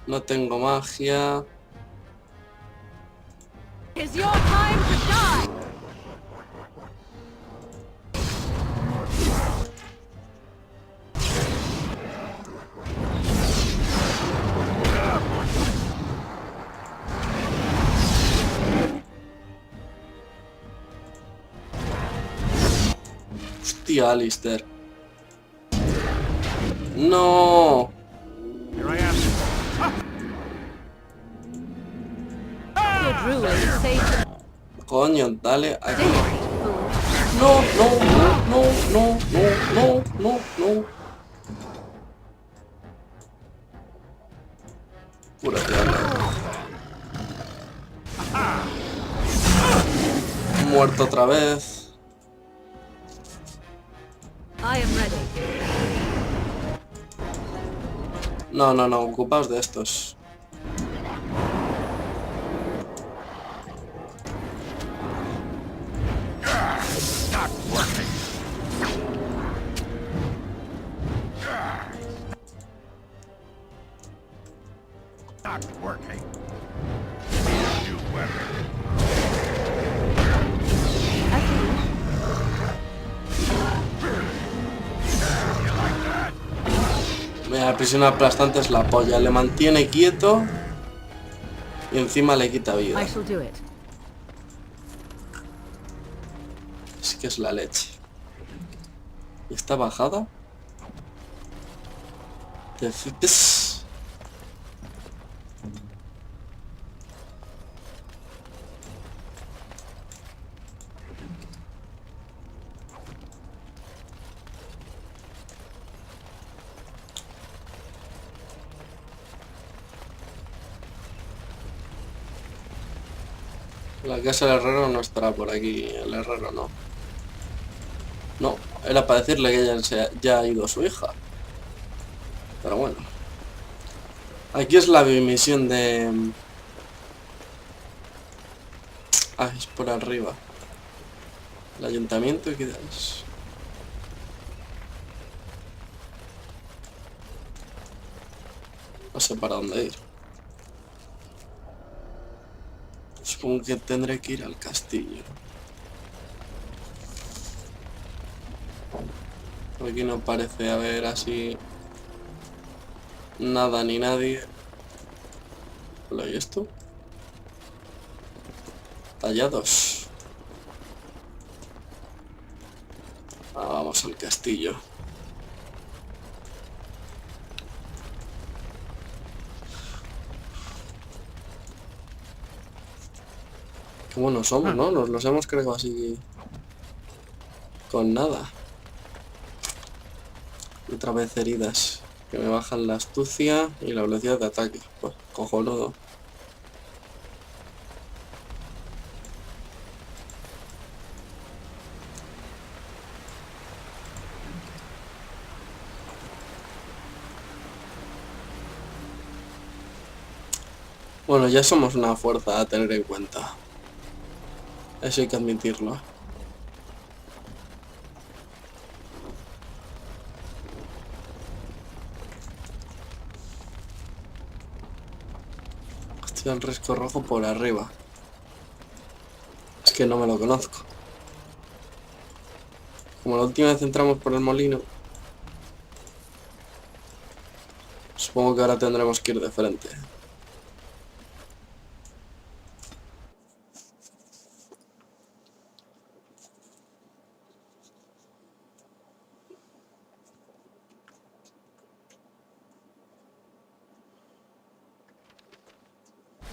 No tengo magia. Is your time to die? Hostia, Alistair. No. Here I am. Your drool is safe. Coño, dale aquí. No, no, no, no, no, no, no, no. Cúrate, anda. Muerto otra vez. I am ready. No, no, no, ocupaos de estos. Not working. Not working. New weapon. La prisión aplastante es la polla. Le mantiene quieto y encima le quita vida. I shall do it. Es que es la leche. ¿Y esta bajada? Te flipes. La casa del herrero no estará por aquí. El herrero no. No, era para decirle que ya ha ido su hija. Pero bueno. Aquí es la misión de... Ah, es por arriba. El ayuntamiento, ¿qué es? No sé para dónde ir. Supongo que tendré que ir al castillo. Aquí no parece haber así nada ni nadie. Hola, ¿y esto? Tallados. Vamos al castillo. Qué buenos somos, ¿no? Nos los hemos creado así con nada. Otra vez heridas que me bajan la astucia y la velocidad de ataque. Pues, cojonudo. Bueno, ya somos una fuerza a tener en cuenta. Eso hay que admitirlo. Estoy al risco rojo por arriba. Es que no me lo conozco. Como la última vez entramos por el molino, supongo que ahora tendremos que ir de frente.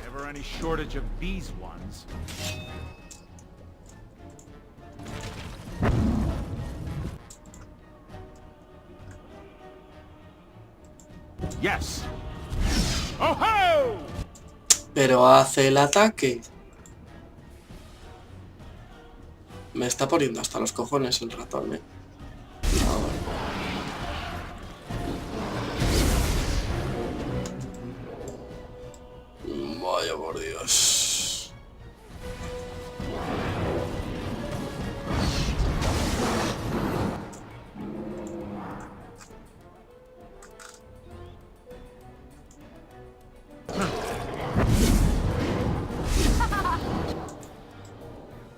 Never any shortage of these ones. Yes. Oh ho! Pero hace el ataque. Me está poniendo hasta los cojones el ratón, ¿eh? Vaya por Dios.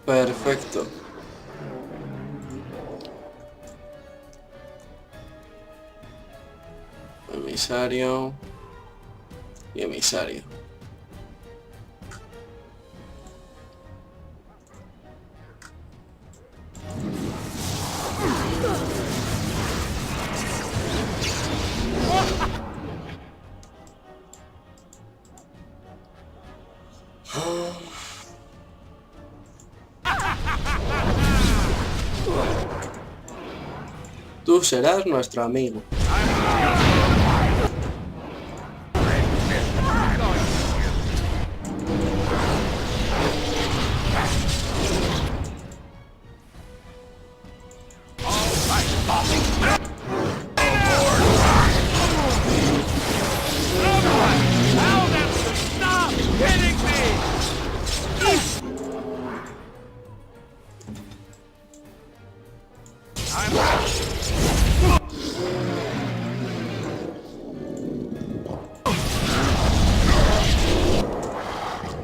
Perfecto. Emisario. Y emisario. Tú serás nuestro amigo.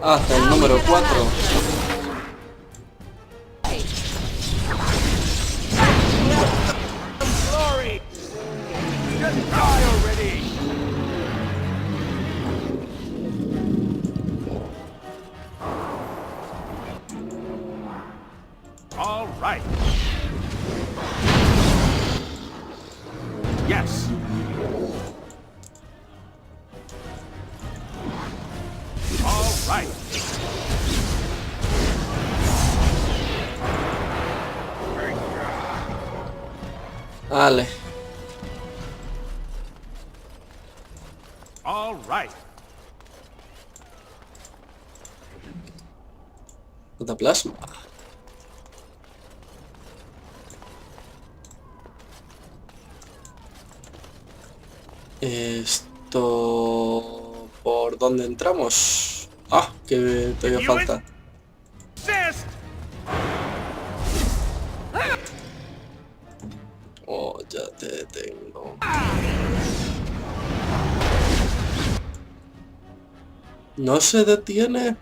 Hasta el número 4. All right. Yes. All right. Vale. All right. Cataplasma. Esto... ¿Por dónde entramos? Ah, que todavía falta. Oh, ya te tengo. ¿No se detiene?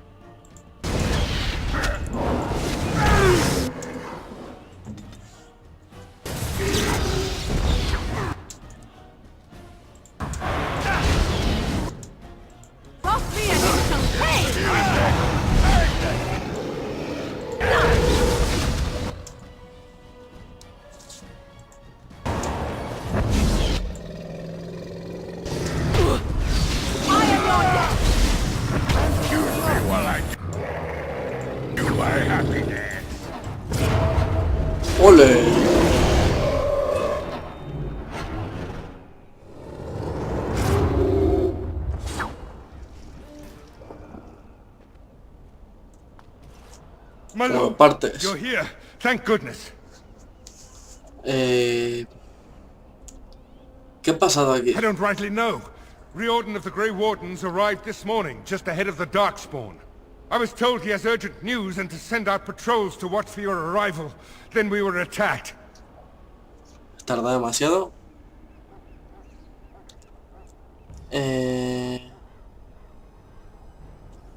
¡Ole! Como partes. You're here. Thank goodness. ¿Qué ha pasado aquí? I don't rightly know. Riordan of the Grey Wardens arrived this morning, just ahead of the Darkspawn. I was told he has urgent news and to send out patrols to watch for your arrival. Then we were attacked. ¿Tarda demasiado?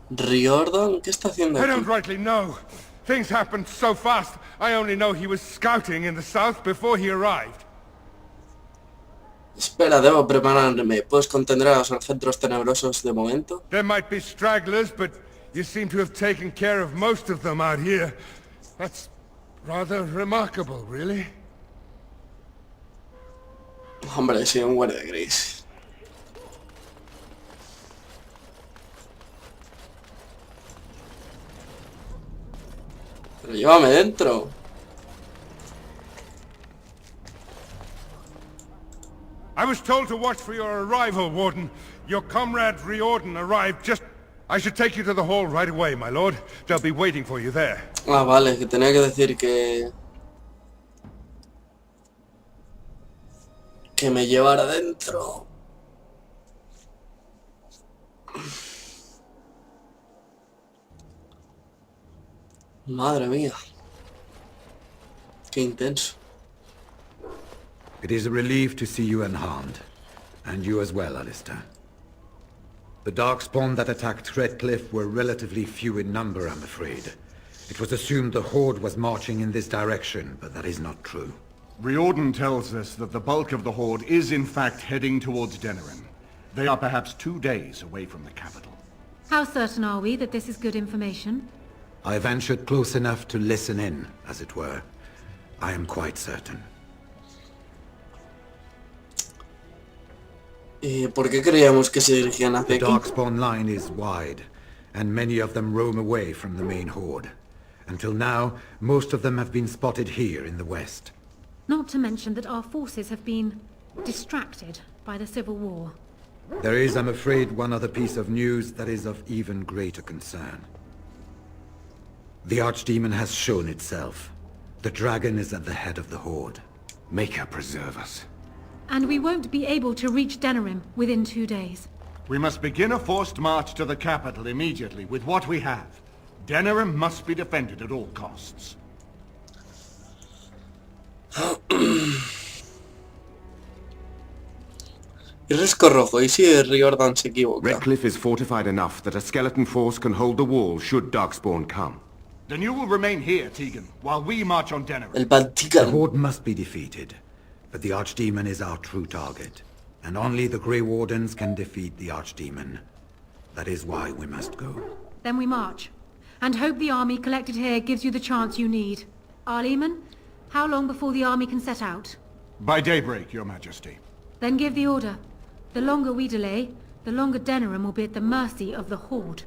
Riordan, ¿qué está haciendo I don't aquí? rightly know. Things happened so fast, I only know he was scouting in the south before he arrived. Espera, debo prepararme. ¿Puedes contener a los engendros tenebrosos de momento? There might be stragglers, but you seem to have taken care of most of them out here. That's rather remarkable, really. Hombre, sí, un guardia gris. Pero llévame dentro. I was told to watch for your arrival, Warden. Your comrade Riordan arrived just... I should take you to the hall right away, my lord. They'll be waiting for you there. Ah, vale, que tenía que decir que... que me llevara dentro. Madre mía. Qué intenso. It is a relief to see you unharmed. And you as well, Alistair. The Darkspawn that attacked Redcliffe were relatively few in number, I'm afraid. It was assumed the Horde was marching in this direction, but that is not true. Riordan tells us that the bulk of the Horde is in fact heading towards Denerim. They are perhaps 2 days away from the capital. How certain are we that this is good information? I ventured close enough to listen in, as it were. I am quite certain. ¿Por qué creíamos que se dirigían The hacia aquí? Darkspawn line is wide, and many of them roam away from the main Horde. Until now, most of them have been spotted here in the west. Not to mention that our forces have been distracted by the civil war. There is, I'm afraid, one other piece of news that is of even greater concern. The Archdemon has shown itself. The dragon is at the head of the Horde. Maker preserve us. And we won't be able to reach Denerim within 2 days. We must begin a forced march to the capital immediately with what we have. Denerim must be defended at all costs. Y risco rojo, ¿y si Riordan se equivoca? Redcliffe is fortified enough that a skeleton force can hold the wall should Darkspawn come. Then you will remain here, Tegan, while we march on Denerim. The Horde must be defeated, but the Archdemon is our true target, and only the Grey Wardens can defeat the Archdemon. That is why we must go. Then we march, and hope the army collected here gives you the chance you need. Arleman, how long before the army can set out? By daybreak, Your Majesty. Then give the order. The longer we delay, the longer Denerim will be at the mercy of the Horde.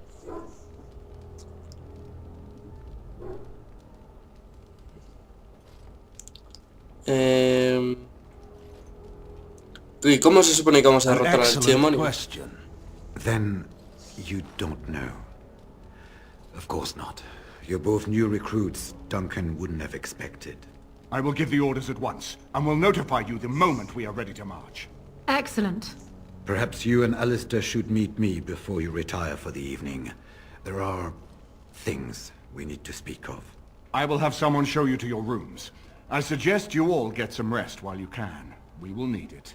¿Y cómo se supone que vamos a derrotar al Archidemonio? Then you don't know. Of course not. You're both new recruits Duncan wouldn't have expected. I will give the orders at once, and will notify you the moment we are ready to march. Excellent. Perhaps you and Alistair should meet me before you retire for the evening. There are things we need to speak of. I will have someone show you to your rooms. I suggest you all get some rest while you can. We will need it.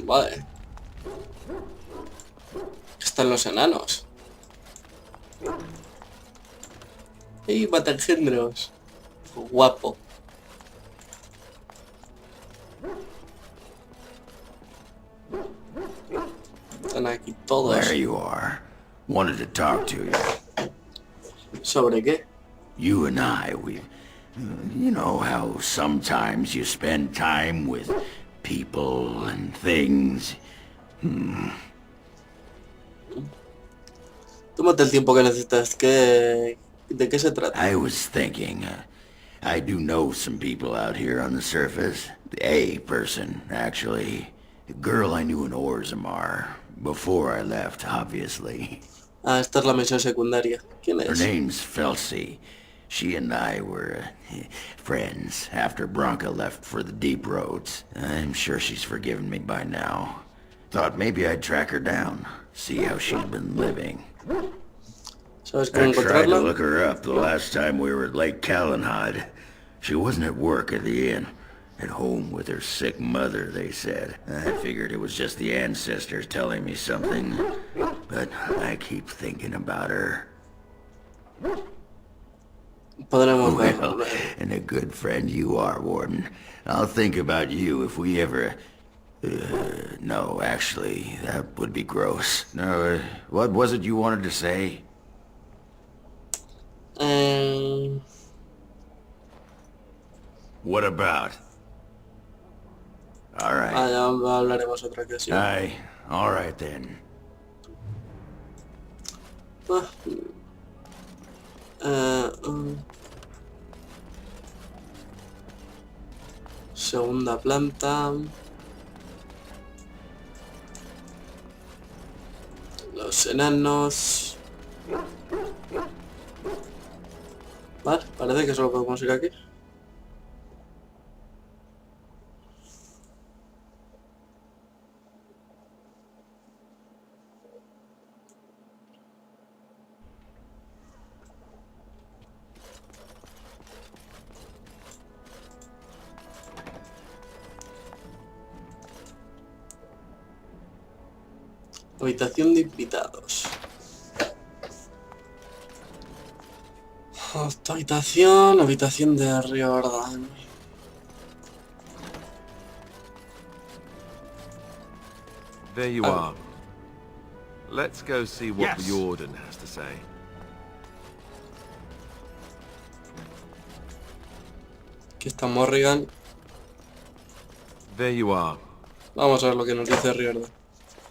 Vale. Están los enanos. ¡Ey, mataengendros! Guapo. Están aquí todos. There you are. Wanted to talk to you. ¿Sobre qué? You and I, you know how sometimes you spend time with people and things. Tómate el tiempo que necesitas. ¿De qué se trata? I was thinking, I do know some people out here on the surface. A person, actually. A girl I knew in Orzammar. Before I left, obviously. Ah, esta es la misión secundaria. ¿Quién es? Her name's Felsi. She and I were friends after Branca left for the deep roads. I'm sure she's forgiven me by now. Thought maybe I'd track her down, see how she's been living. ¿Sabes cómo I tried to encontrarla? look her up the last time we were at Lake Calenhad. She wasn't at work at the inn. At home with her sick mother, they said. I figured it was just the ancestors telling me something. But I keep thinking about her. Podremos Well, ver. and a good friend you are, Warden. I'll think about you if we ever... no, actually, that would be gross. No, what was it you wanted to say? What about? All right. Ah, ya hablaremos otra ocasión. Aye, all right then. Segunda planta. Los enanos. Vale, parece que solo podemos ir aquí. Habitación de invitados. Esta habitación de Riordan. There you are. Let's go see what Yes. Riordan has to say. Aquí está Morrigan. There you are. Vamos a ver lo que nos dice Riordan.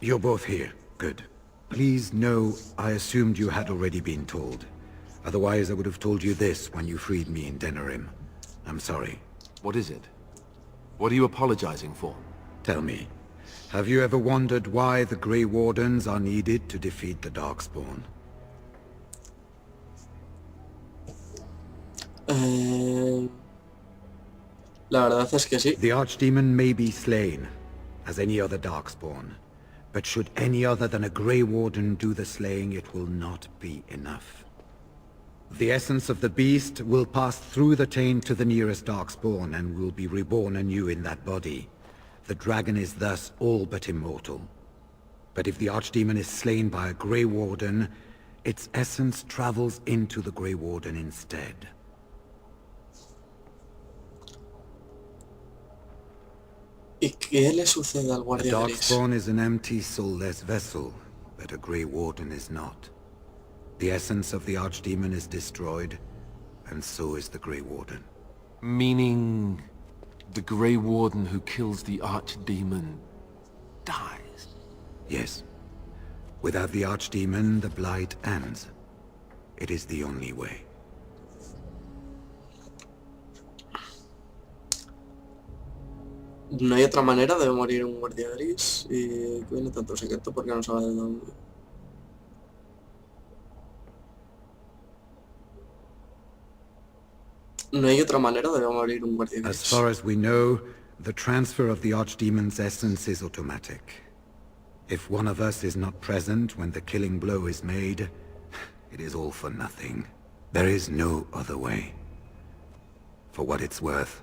You're both here. Good. Please know I assumed you had already been told. Otherwise I would have told you this when you freed me in Denerim. I'm sorry. What is it? What are you apologizing for? Tell me, have you ever wondered why the Grey Wardens are needed to defeat the Darkspawn? La verdad es que sí. The Archdemon may be slain, as any other Darkspawn. But should any other than a Grey Warden do the slaying, it will not be enough. The essence of the beast will pass through the taint to the nearest Darkspawn and will be reborn anew in that body. The dragon is thus all but immortal. But if the Archdemon is slain by a Grey Warden, its essence travels into the Grey Warden instead. ¿Y qué le sucede al The guardia gris? Darkspawn is an empty, soulless vessel, but a Grey Warden is not. The essence of the Archdemon is destroyed, and so is the Grey Warden. Meaning the Grey Warden who kills the Archdemon dies? Yes. Without the Archdemon, the Blight ends. It is the only way. No hay otra manera, debe morir un guardia gris. Y que viene tanto secreto porque no sabe de dónde. No hay otra manera, debe morir un guardia As gris. far as we know, the transfer of the Archdemon's essence is automatic. If one of us is not present when the killing blow is made, it is all for nothing. There is no other way. For what it's worth,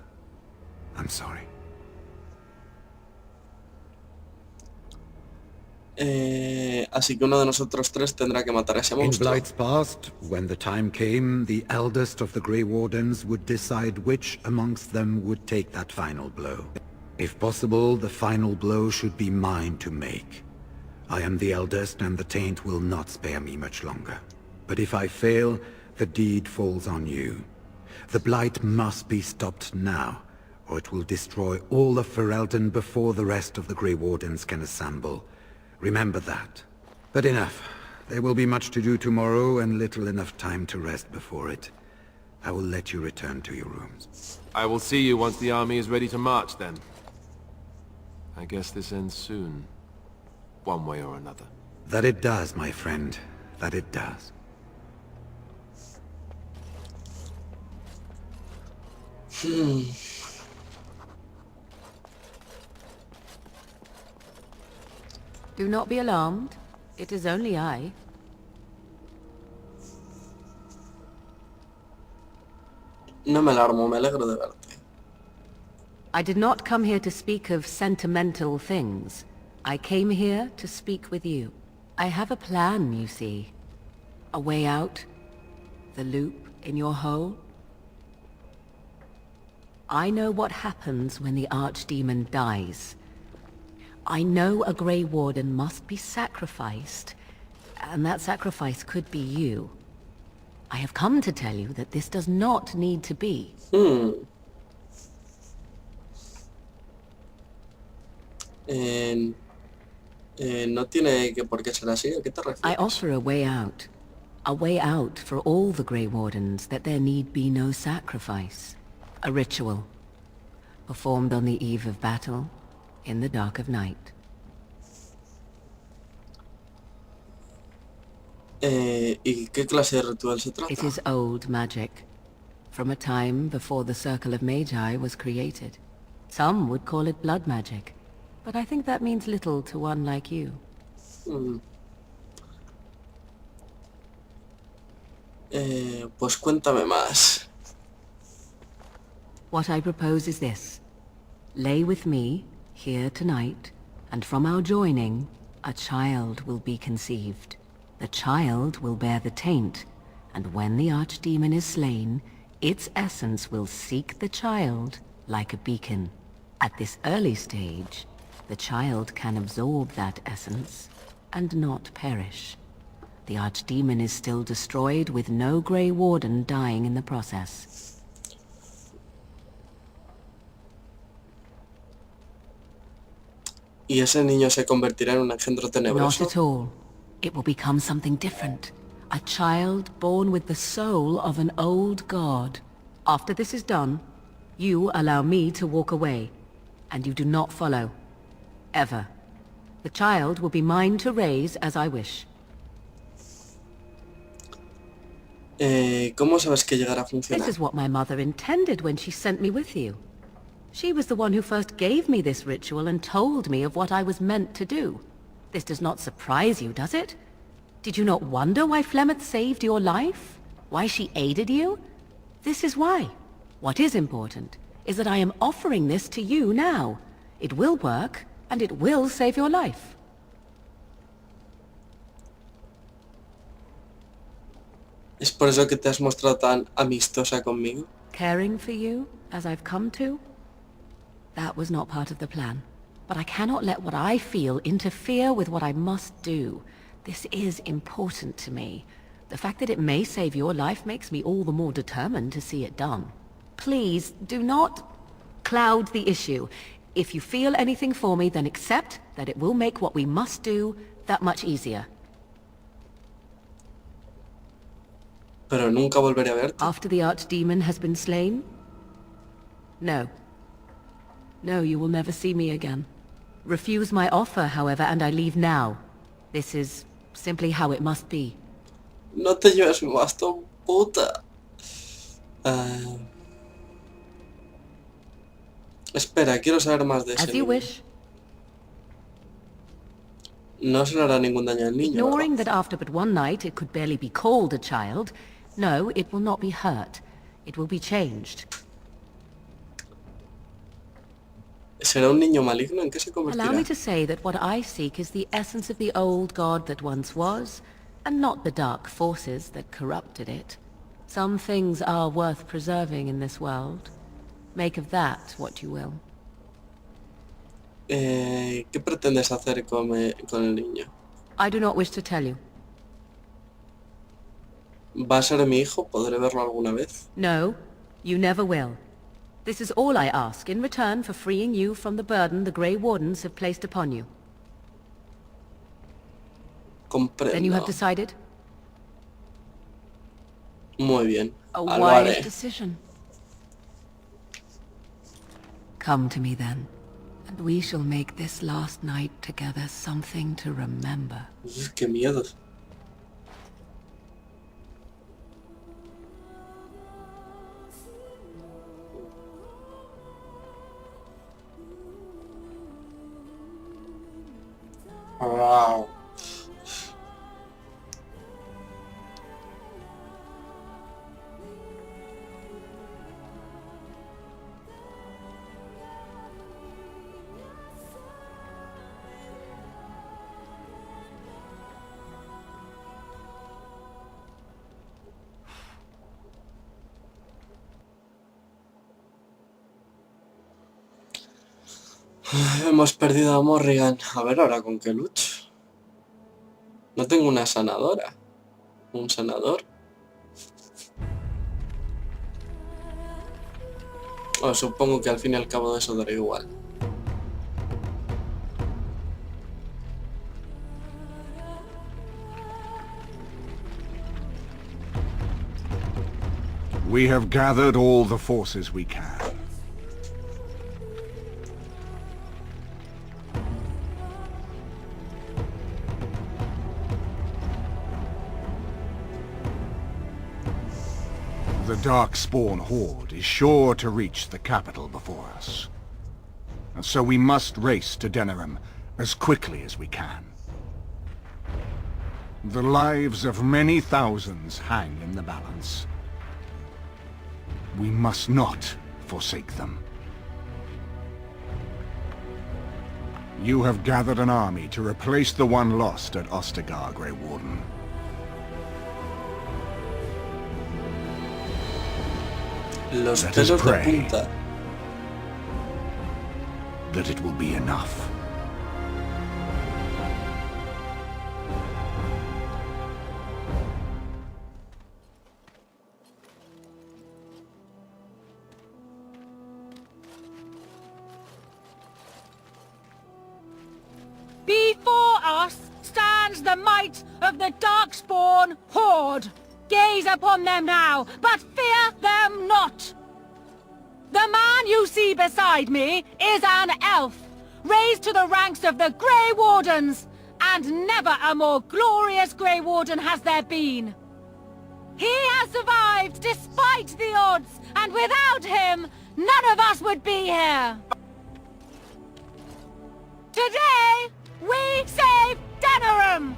I'm sorry. Así que uno de nosotros tres tendrá que matar a ese In monstruo. Blight's past, when the time came, the eldest of the Grey Wardens would decide which amongst them would take that final blow. If possible, the final blow should be mine to make. I am the eldest, and the taint will not spare me much longer. But if I fail, the deed falls on you. The Blight must be stopped now, or it will destroy all of Ferelden before the rest of the Grey Wardens can assemble. Remember that. But enough. There will be much to do tomorrow and little enough time to rest before it. I will let you return to your rooms. I will see you once the army is ready to march then. I guess this ends soon. One way or another. That it does, my friend. That it does. Do not be alarmed. It is only I. No me alarmo, me alegro de verte. I did not come here to speak of sentimental things. I came here to speak with you. I have a plan, you see. A way out. The loop in your hole. I know what happens when the Archdemon dies. I know a Grey Warden must be sacrificed, and that sacrifice could be you. I have come to tell you that this does not need to be. No tiene que por qué ser así, ¿a qué te refieres? I offer a way out. A way out for all the Grey Wardens, that there need be no sacrifice. A ritual, performed on the eve of battle, in the dark of night. ¿Y qué clase de ritual se trata? It is old magic, from a time before the Circle of Magi was created. Some would call it blood magic, but I think that means little to one like you. Pues cuéntame más. What I propose is this. Lay with me, here tonight, and from our joining, a child will be conceived. The child will bear the taint, and when the archdemon is slain, its essence will seek the child like a beacon. At this early stage, the child can absorb that essence and not perish. The archdemon is still destroyed with no Grey Warden dying in the process. ¿Y ese niño se convertirá en un engendro tenebroso? Not at all. It will become something different. A child born with the soul of an old god. After this is done, you allow me to walk away, and you do not follow. Ever. The child will be mine to raise as I wish. ¿Cómo sabes que llegará a funcionar? This is what my mother intended when she sent me with you. She was the one who first gave me this ritual and told me of what I was meant to do. This does not surprise you, does it? Did you not wonder why Flemeth saved your life? Why she aided you? This is why. What is important is that I am offering this to you now. It will work, and it will save your life. ¿Es por eso que te has mostrado tan amistosa conmigo? Caring for you, as I've come to? That was not part of the plan. But I cannot let what I feel interfere with what I must do. This is important to me. The fact that it may save your life makes me all the more determined to see it done. Please, do not cloud the issue. If you feel anything for me, then accept that it will make what we must do that much easier. Pero nunca volveré a verte. After the archdemon has been slain? No. No, you will never see me again. Refuse my offer, however, and I leave now. This is simply how it must be. No te lleves mi bastón, puta. Espera, quiero saber más de ese As you niño. wish. No se le hará ningún daño al niño, Ignoring ¿verdad? that after but one night it could barely be called a child, no, it will not be hurt. It will be changed. ¿Será un niño maligno? ¿En qué se convertirá? Allow me to say that what I seek is the essence of the old god that once was, and not the dark forces that corrupted it. Some things are worth preserving in this world. Make of that what you will. ¿Qué pretendes hacer con el niño? I do not wish to tell you. ¿Va a ser mi hijo? ¿Podré verlo alguna vez? No, you never will. This is all I ask in return for freeing you from the burden the Grey Wardens have placed upon you. Comprendo. Then you have decided? Muy bien. A Lo wise haré. decision. Come to me then, and we shall make this last night together something to remember. Uf, qué miedo. Wow. Hemos perdido a Morrigan. A ver ahora con qué lucho. No tengo una sanadora. ¿Un sanador? Oh, supongo que al fin y al cabo de eso dará igual. We have gathered all the forces we can. The Darkspawn Horde is sure to reach the capital before us. And so we must race to Denerim as quickly as we can. The lives of many thousands hang in the balance. We must not forsake them. You have gathered an army to replace the one lost at Ostagar, Grey Warden. Los Let us pelos de pray punta. that it will be enough. Before us stands the might of the Darkspawn Horde. Gaze upon them now, but fear them not. The man you see beside me is an elf, raised to the ranks of the Grey Wardens, and never a more glorious Grey Warden has there been. He has survived despite the odds, and without him, none of us would be here. Today, we save Denerim!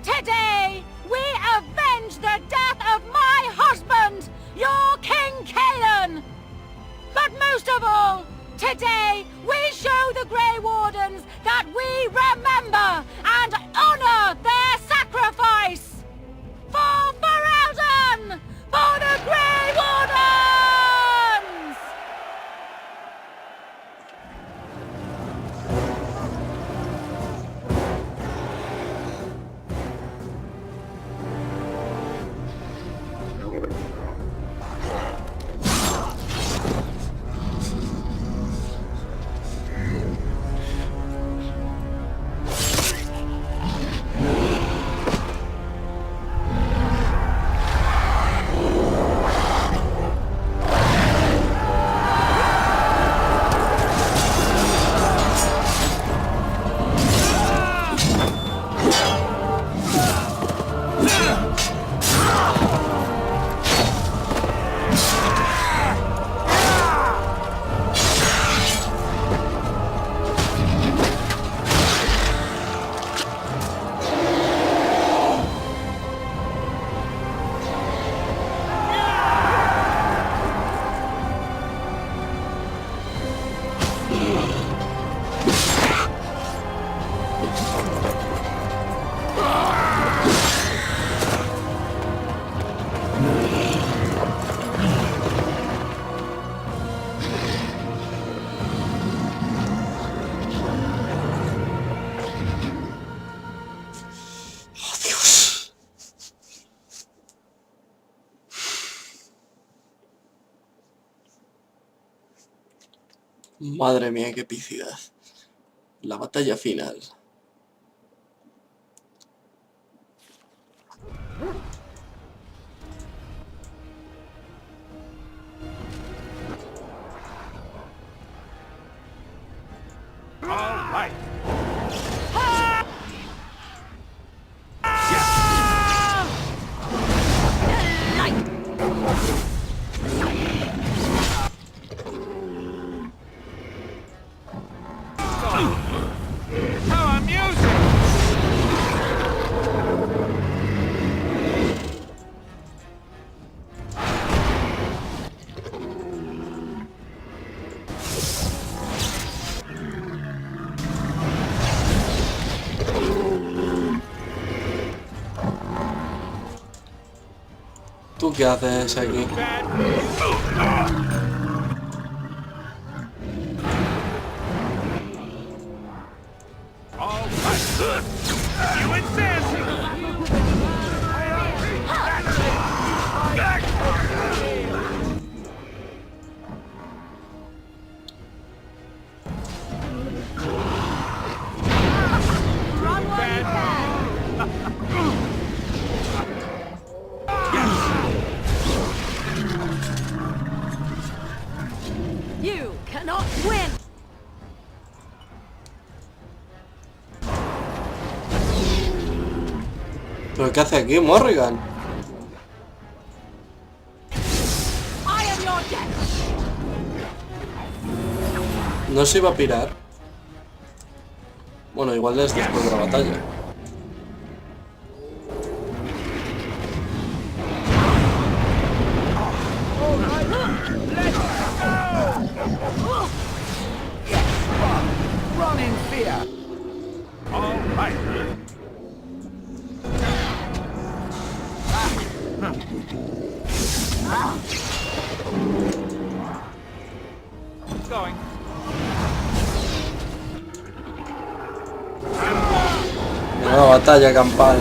Today, we avenge the death of my husband, your King Kaelan! But most of all, today, we show the Grey Wardens that we remember and honor their sacrifice! For Ferelden! For the Grey Wardens! Madre mía, qué epicidad. La batalla final. All right. How amusing! ¿Tú qué haces aquí? You insist! You cannot win! ¿Pero qué hace aquí, Morrigan? I am your death! ¿No se iba a pirar? Bueno, igual es después de la batalla. Run in fear! Nueva batalla campal.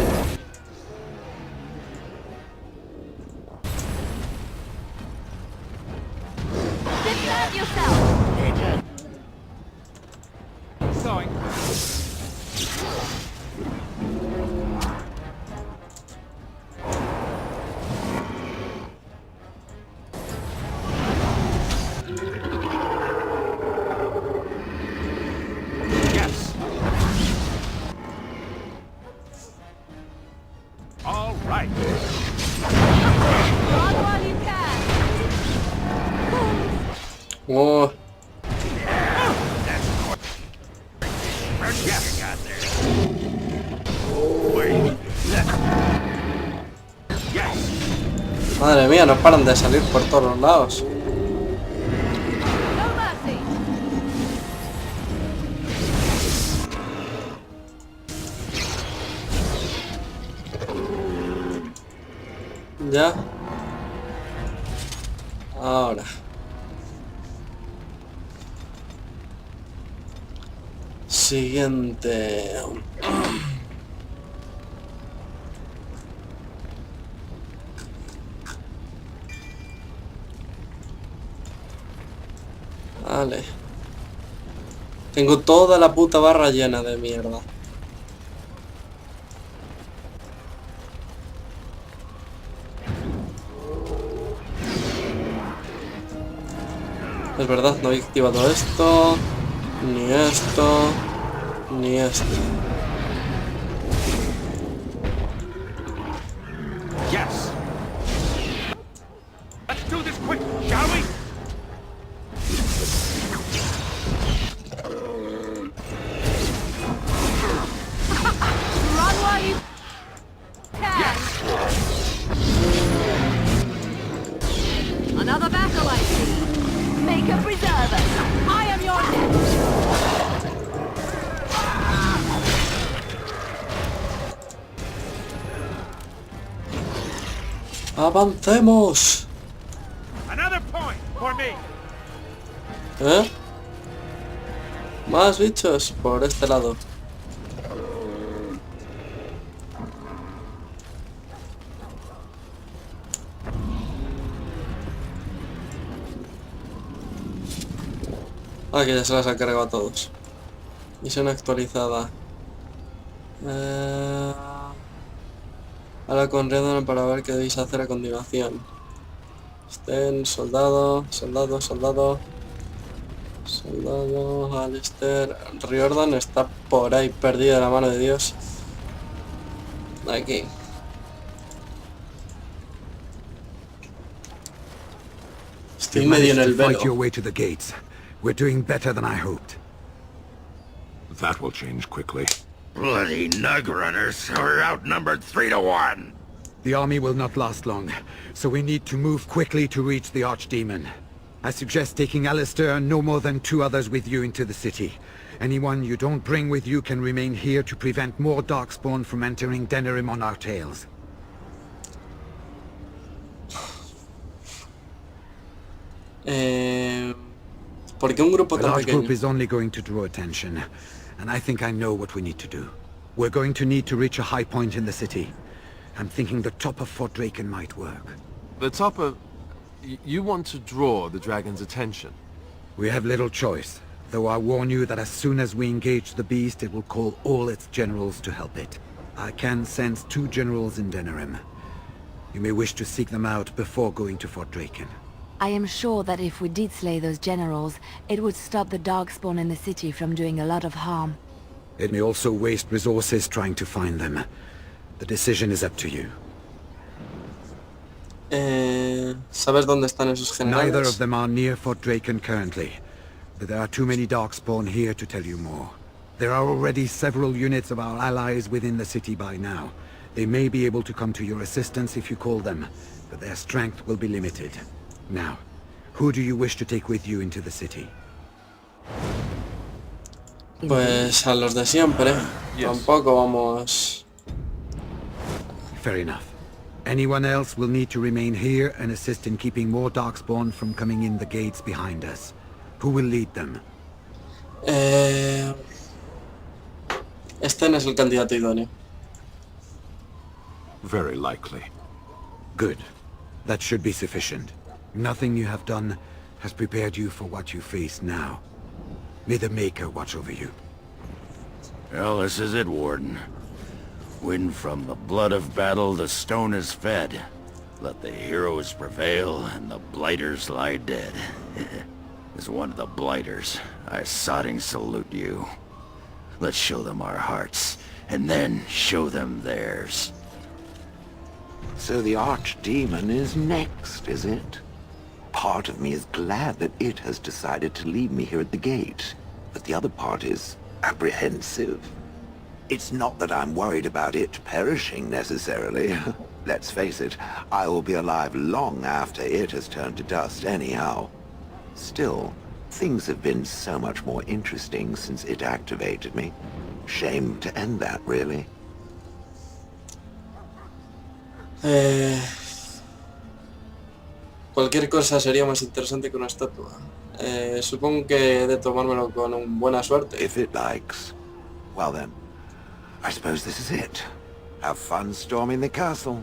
Oh. Madre mía, no paran de salir por todos los lados. Ya. Ahora. Siguiente. Vale. Tengo toda la puta barra llena de mierda. Es verdad, no he activado esto, ni esto, ni esto. Yes. Let's do this quick, shall we? Run while you can. Another battle, I see. Make a preserver. I am your next. ¡Avancemos! Another point for me. ¿Eh? Más bichos por este lado. Ah, que ya se las ha cargado a todos. Misión actualizada. Ahora con Redon para ver qué debéis hacer a continuación. Estén, soldado, soldado, soldado. Soldado, Alistair. Riordan está por ahí perdido de la mano de Dios. Aquí. Estoy medio en el velo. We're doing better than I hoped. That will change quickly. Bloody nug runners are outnumbered 3 to 1. The army will not last long, so we need to move quickly to reach the Archdemon. I suggest taking Alistair and no more than 2 others with you into the city. Anyone you don't bring with you can remain here to prevent more Darkspawn from entering Denerim on our tails. ¿Por qué un grupo A tan large pequeño? group is only going to draw attention, and I think I know what we need to do. We're going to need to reach a high point in the city. I'm thinking the top of Fort Draken might work. The top of... You want to draw the dragon's attention? We have little choice, though I warn you that as soon as we engage the beast, it will call all its generals to help it. I can sense 2 generals in Denerim. You may wish to seek them out before going to Fort Draken. I am sure that if we did slay those generals, it would stop the Darkspawn in the city from doing a lot of harm. It may also waste resources trying to find them. The decision is up to you. ¿Sabes dónde están esos generales? Neither of them are near Fort Draken currently, but there are too many Darkspawn here to tell you more. There are already several units of our allies within the city by now. They may be able to come to your assistance if you call them, but their strength will be limited. Now, who do you wish to take with you into the city? Pues a los de siempre. Tampoco vamos... Fair enough. Anyone else will need to remain here and assist in keeping more Darkspawn from coming in the gates behind us. Who will lead them? Este no es el candidato idóneo. Very likely. Good. That should be sufficient. Nothing you have done has prepared you for what you face now. May the Maker watch over you. Well, this is it, Warden. When from the blood of battle the stone is fed, let the heroes prevail and the blighters lie dead. As one of the blighters, I sodding salute you. Let's show them our hearts, and then show them theirs. So the Archdemon is next, is it? Part of me is glad that it has decided to leave me here at the gate, but the other part is apprehensive. It's not that I'm worried about it perishing necessarily. Let's face it, I will be alive long after it has turned to dust anyhow. Still, things have been so much more interesting since it activated me. Shame to end that, really. Cualquier cosa sería más interesante que una estatua. Supongo que he de tomármelo con buena suerte. If it likes. Well then, I suppose this is it. Have fun storming the castle.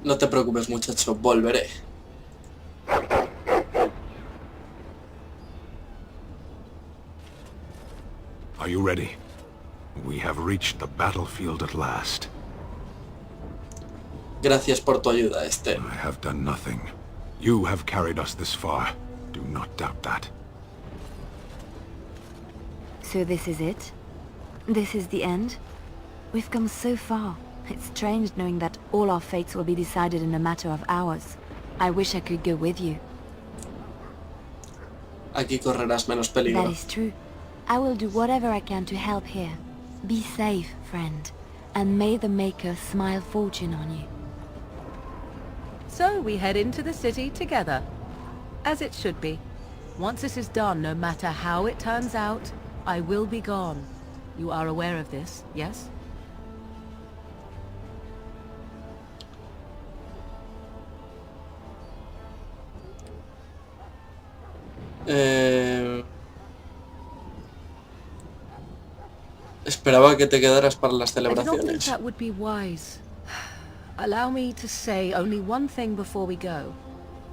No te preocupes, muchacho, volveré. Are you ready? We have reached the battlefield at last. Gracias por tu ayuda, Esther. I have done nothing. You have carried us this far. Do not doubt that. So this is it? This is the end? We've come so far. It's strange knowing that all our fates will be decided in a matter of hours. I wish I could go with you. Aquí correrás menos peligro. That is true. I will do whatever I can to help here. Be safe, friend, and may the Maker smile fortune on you. So we head into the city together. As it should be. Once this is done, no matter how it turns out, I will be gone. You are aware of this, yes? Esperaba que te quedaras para las I do not think celebraciones. that would be wise. Allow me to say only one thing before we go.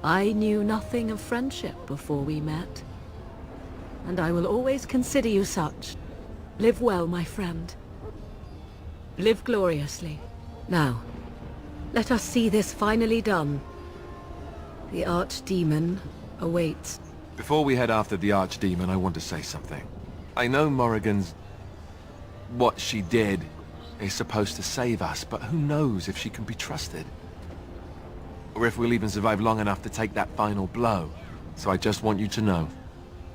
I knew nothing of friendship before we met. And I will always consider you such. Live well, my friend. Live gloriously. Now, let us see this finally done. The Archdemon awaits. Before we head after the Archdemon, I want to say something. I know Morrigan's... what she did is supposed to save us, but who knows if she can be trusted? Or if we'll even survive long enough to take that final blow. So I just want you to know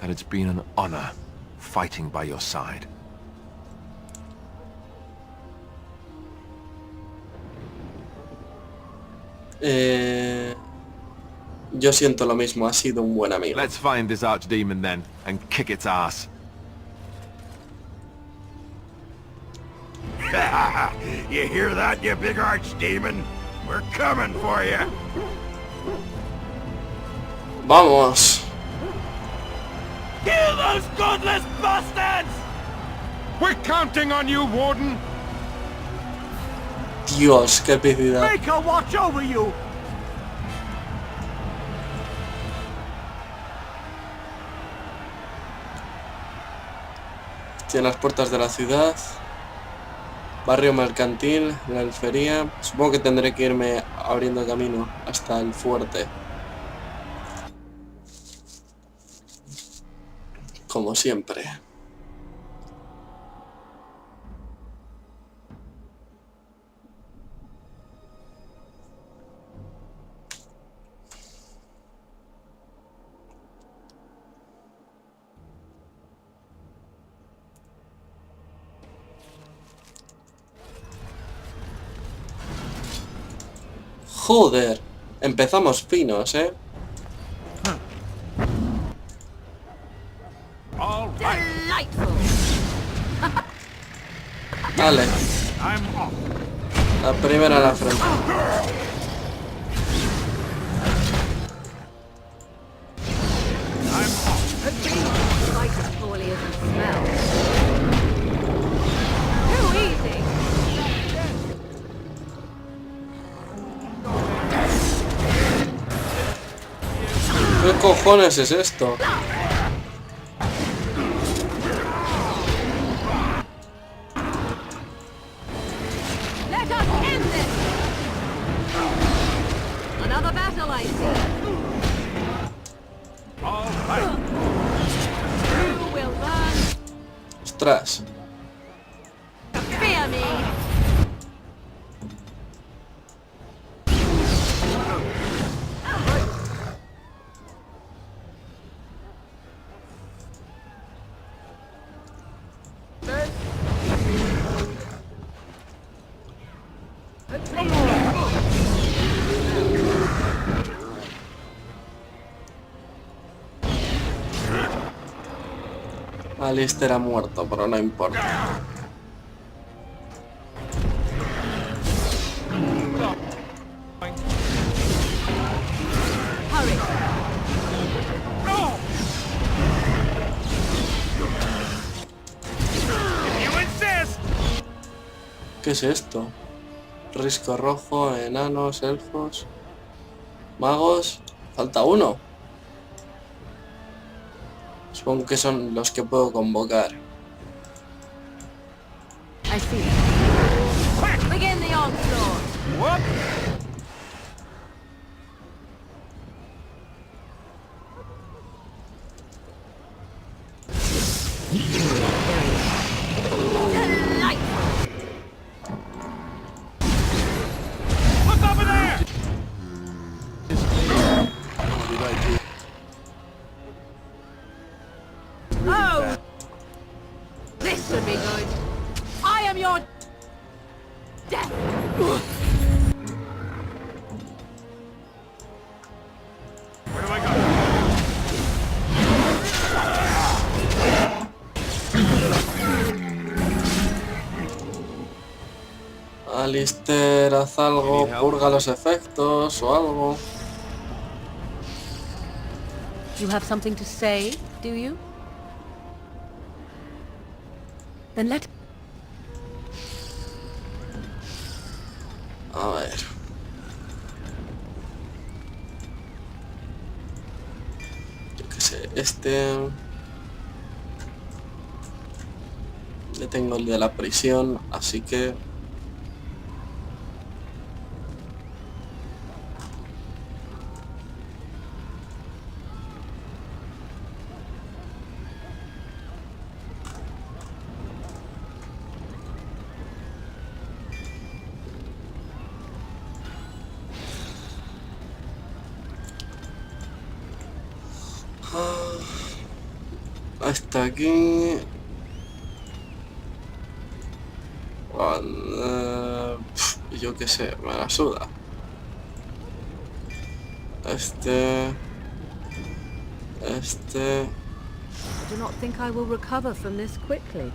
that it's been an honor fighting by your side. Yo siento lo mismo, ha sido un buen amigo. Let's find this Archdemon then, and kick its ass. You hear that, you big Archdemon? We're coming for you. Vamos. Kill those godless bastards! We're counting on you, Warden! Dios, qué epicidad. Make her watch over you! Estoy en las puertas de la ciudad. Barrio mercantil, la alfería. Supongo que tendré que irme abriendo camino hasta el fuerte. Como siempre. Joder, empezamos finos, ¿eh? Vale. La primera a la frente. poorly as it smells. Too easy. ¿Qué cojones es esto? Let us end this. Another battle, I see. All right. You will learn. Ostras. Fear me. Alistair ha muerto, pero no importa. Hurry. You insist. ¿Qué es esto? Risco rojo, enanos, elfos, magos. Falta uno. Supongo que son los que puedo convocar. I see. Begin the onslaught. What? Look over there! Oh! This should be good. I am your death. Where do I go? Alistair, haz algo, purga los efectos o algo. You have something to say, do you? Then let... A ver. Yo qué sé, ya tengo el de la prisión, así que... hasta aquí. Yo qué sé, me la suda. I do not think I will recover from this quickly.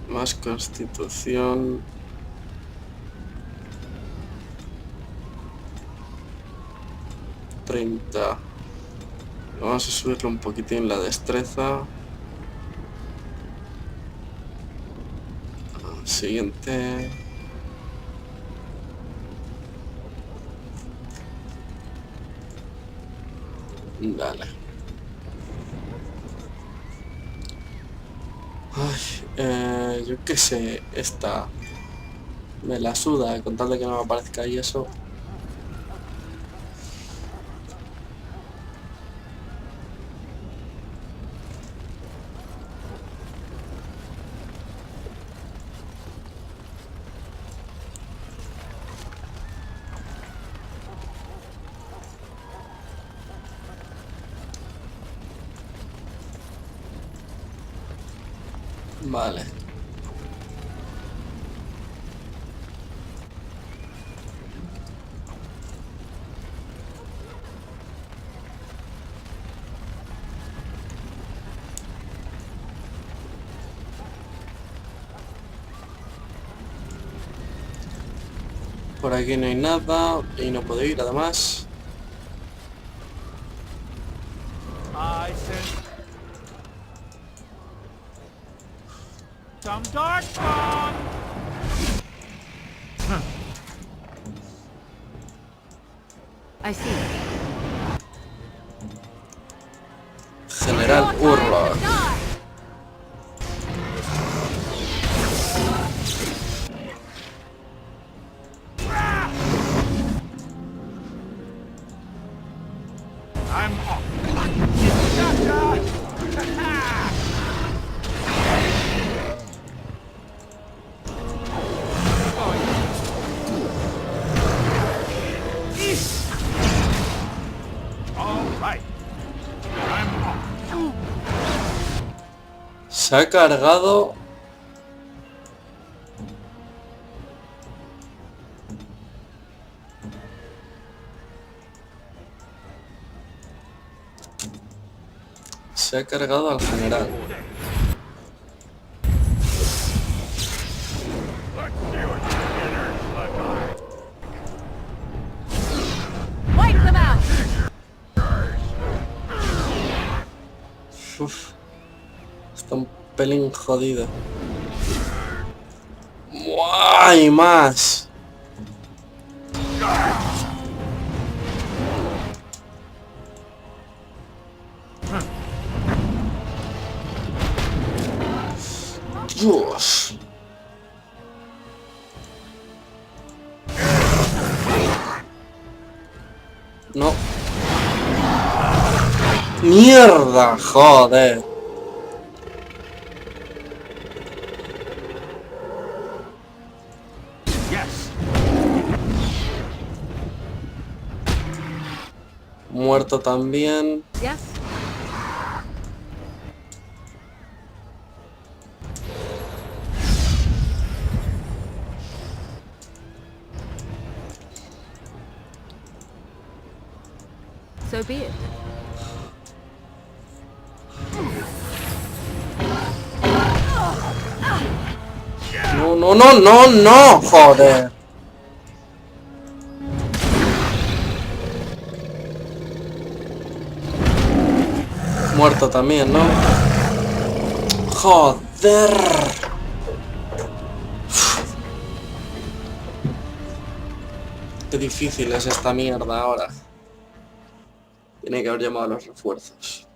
Más constitución. ...30. Vamos a subirle un poquitín la destreza. Siguiente. Vale. Ay, yo qué sé, esta me la suda, con tal de que no me aparezca ahí eso. Vale. Por aquí no hay nada y no puedo ir además. I sense some darkspawn. I see. General Urlor. I'm off. Se ha cargado. Se ha cargado al general. Uf. Está un pelín jodido. ¡Hay más! Dios. No. ¡Mierda! ¡Joder! Muerto también. Yes. So be it. No, no, no, no, no, joder. Muerto también, ¿no? Joder. Qué difícil es esta mierda ahora. Tiene que haber llamado a los refuerzos.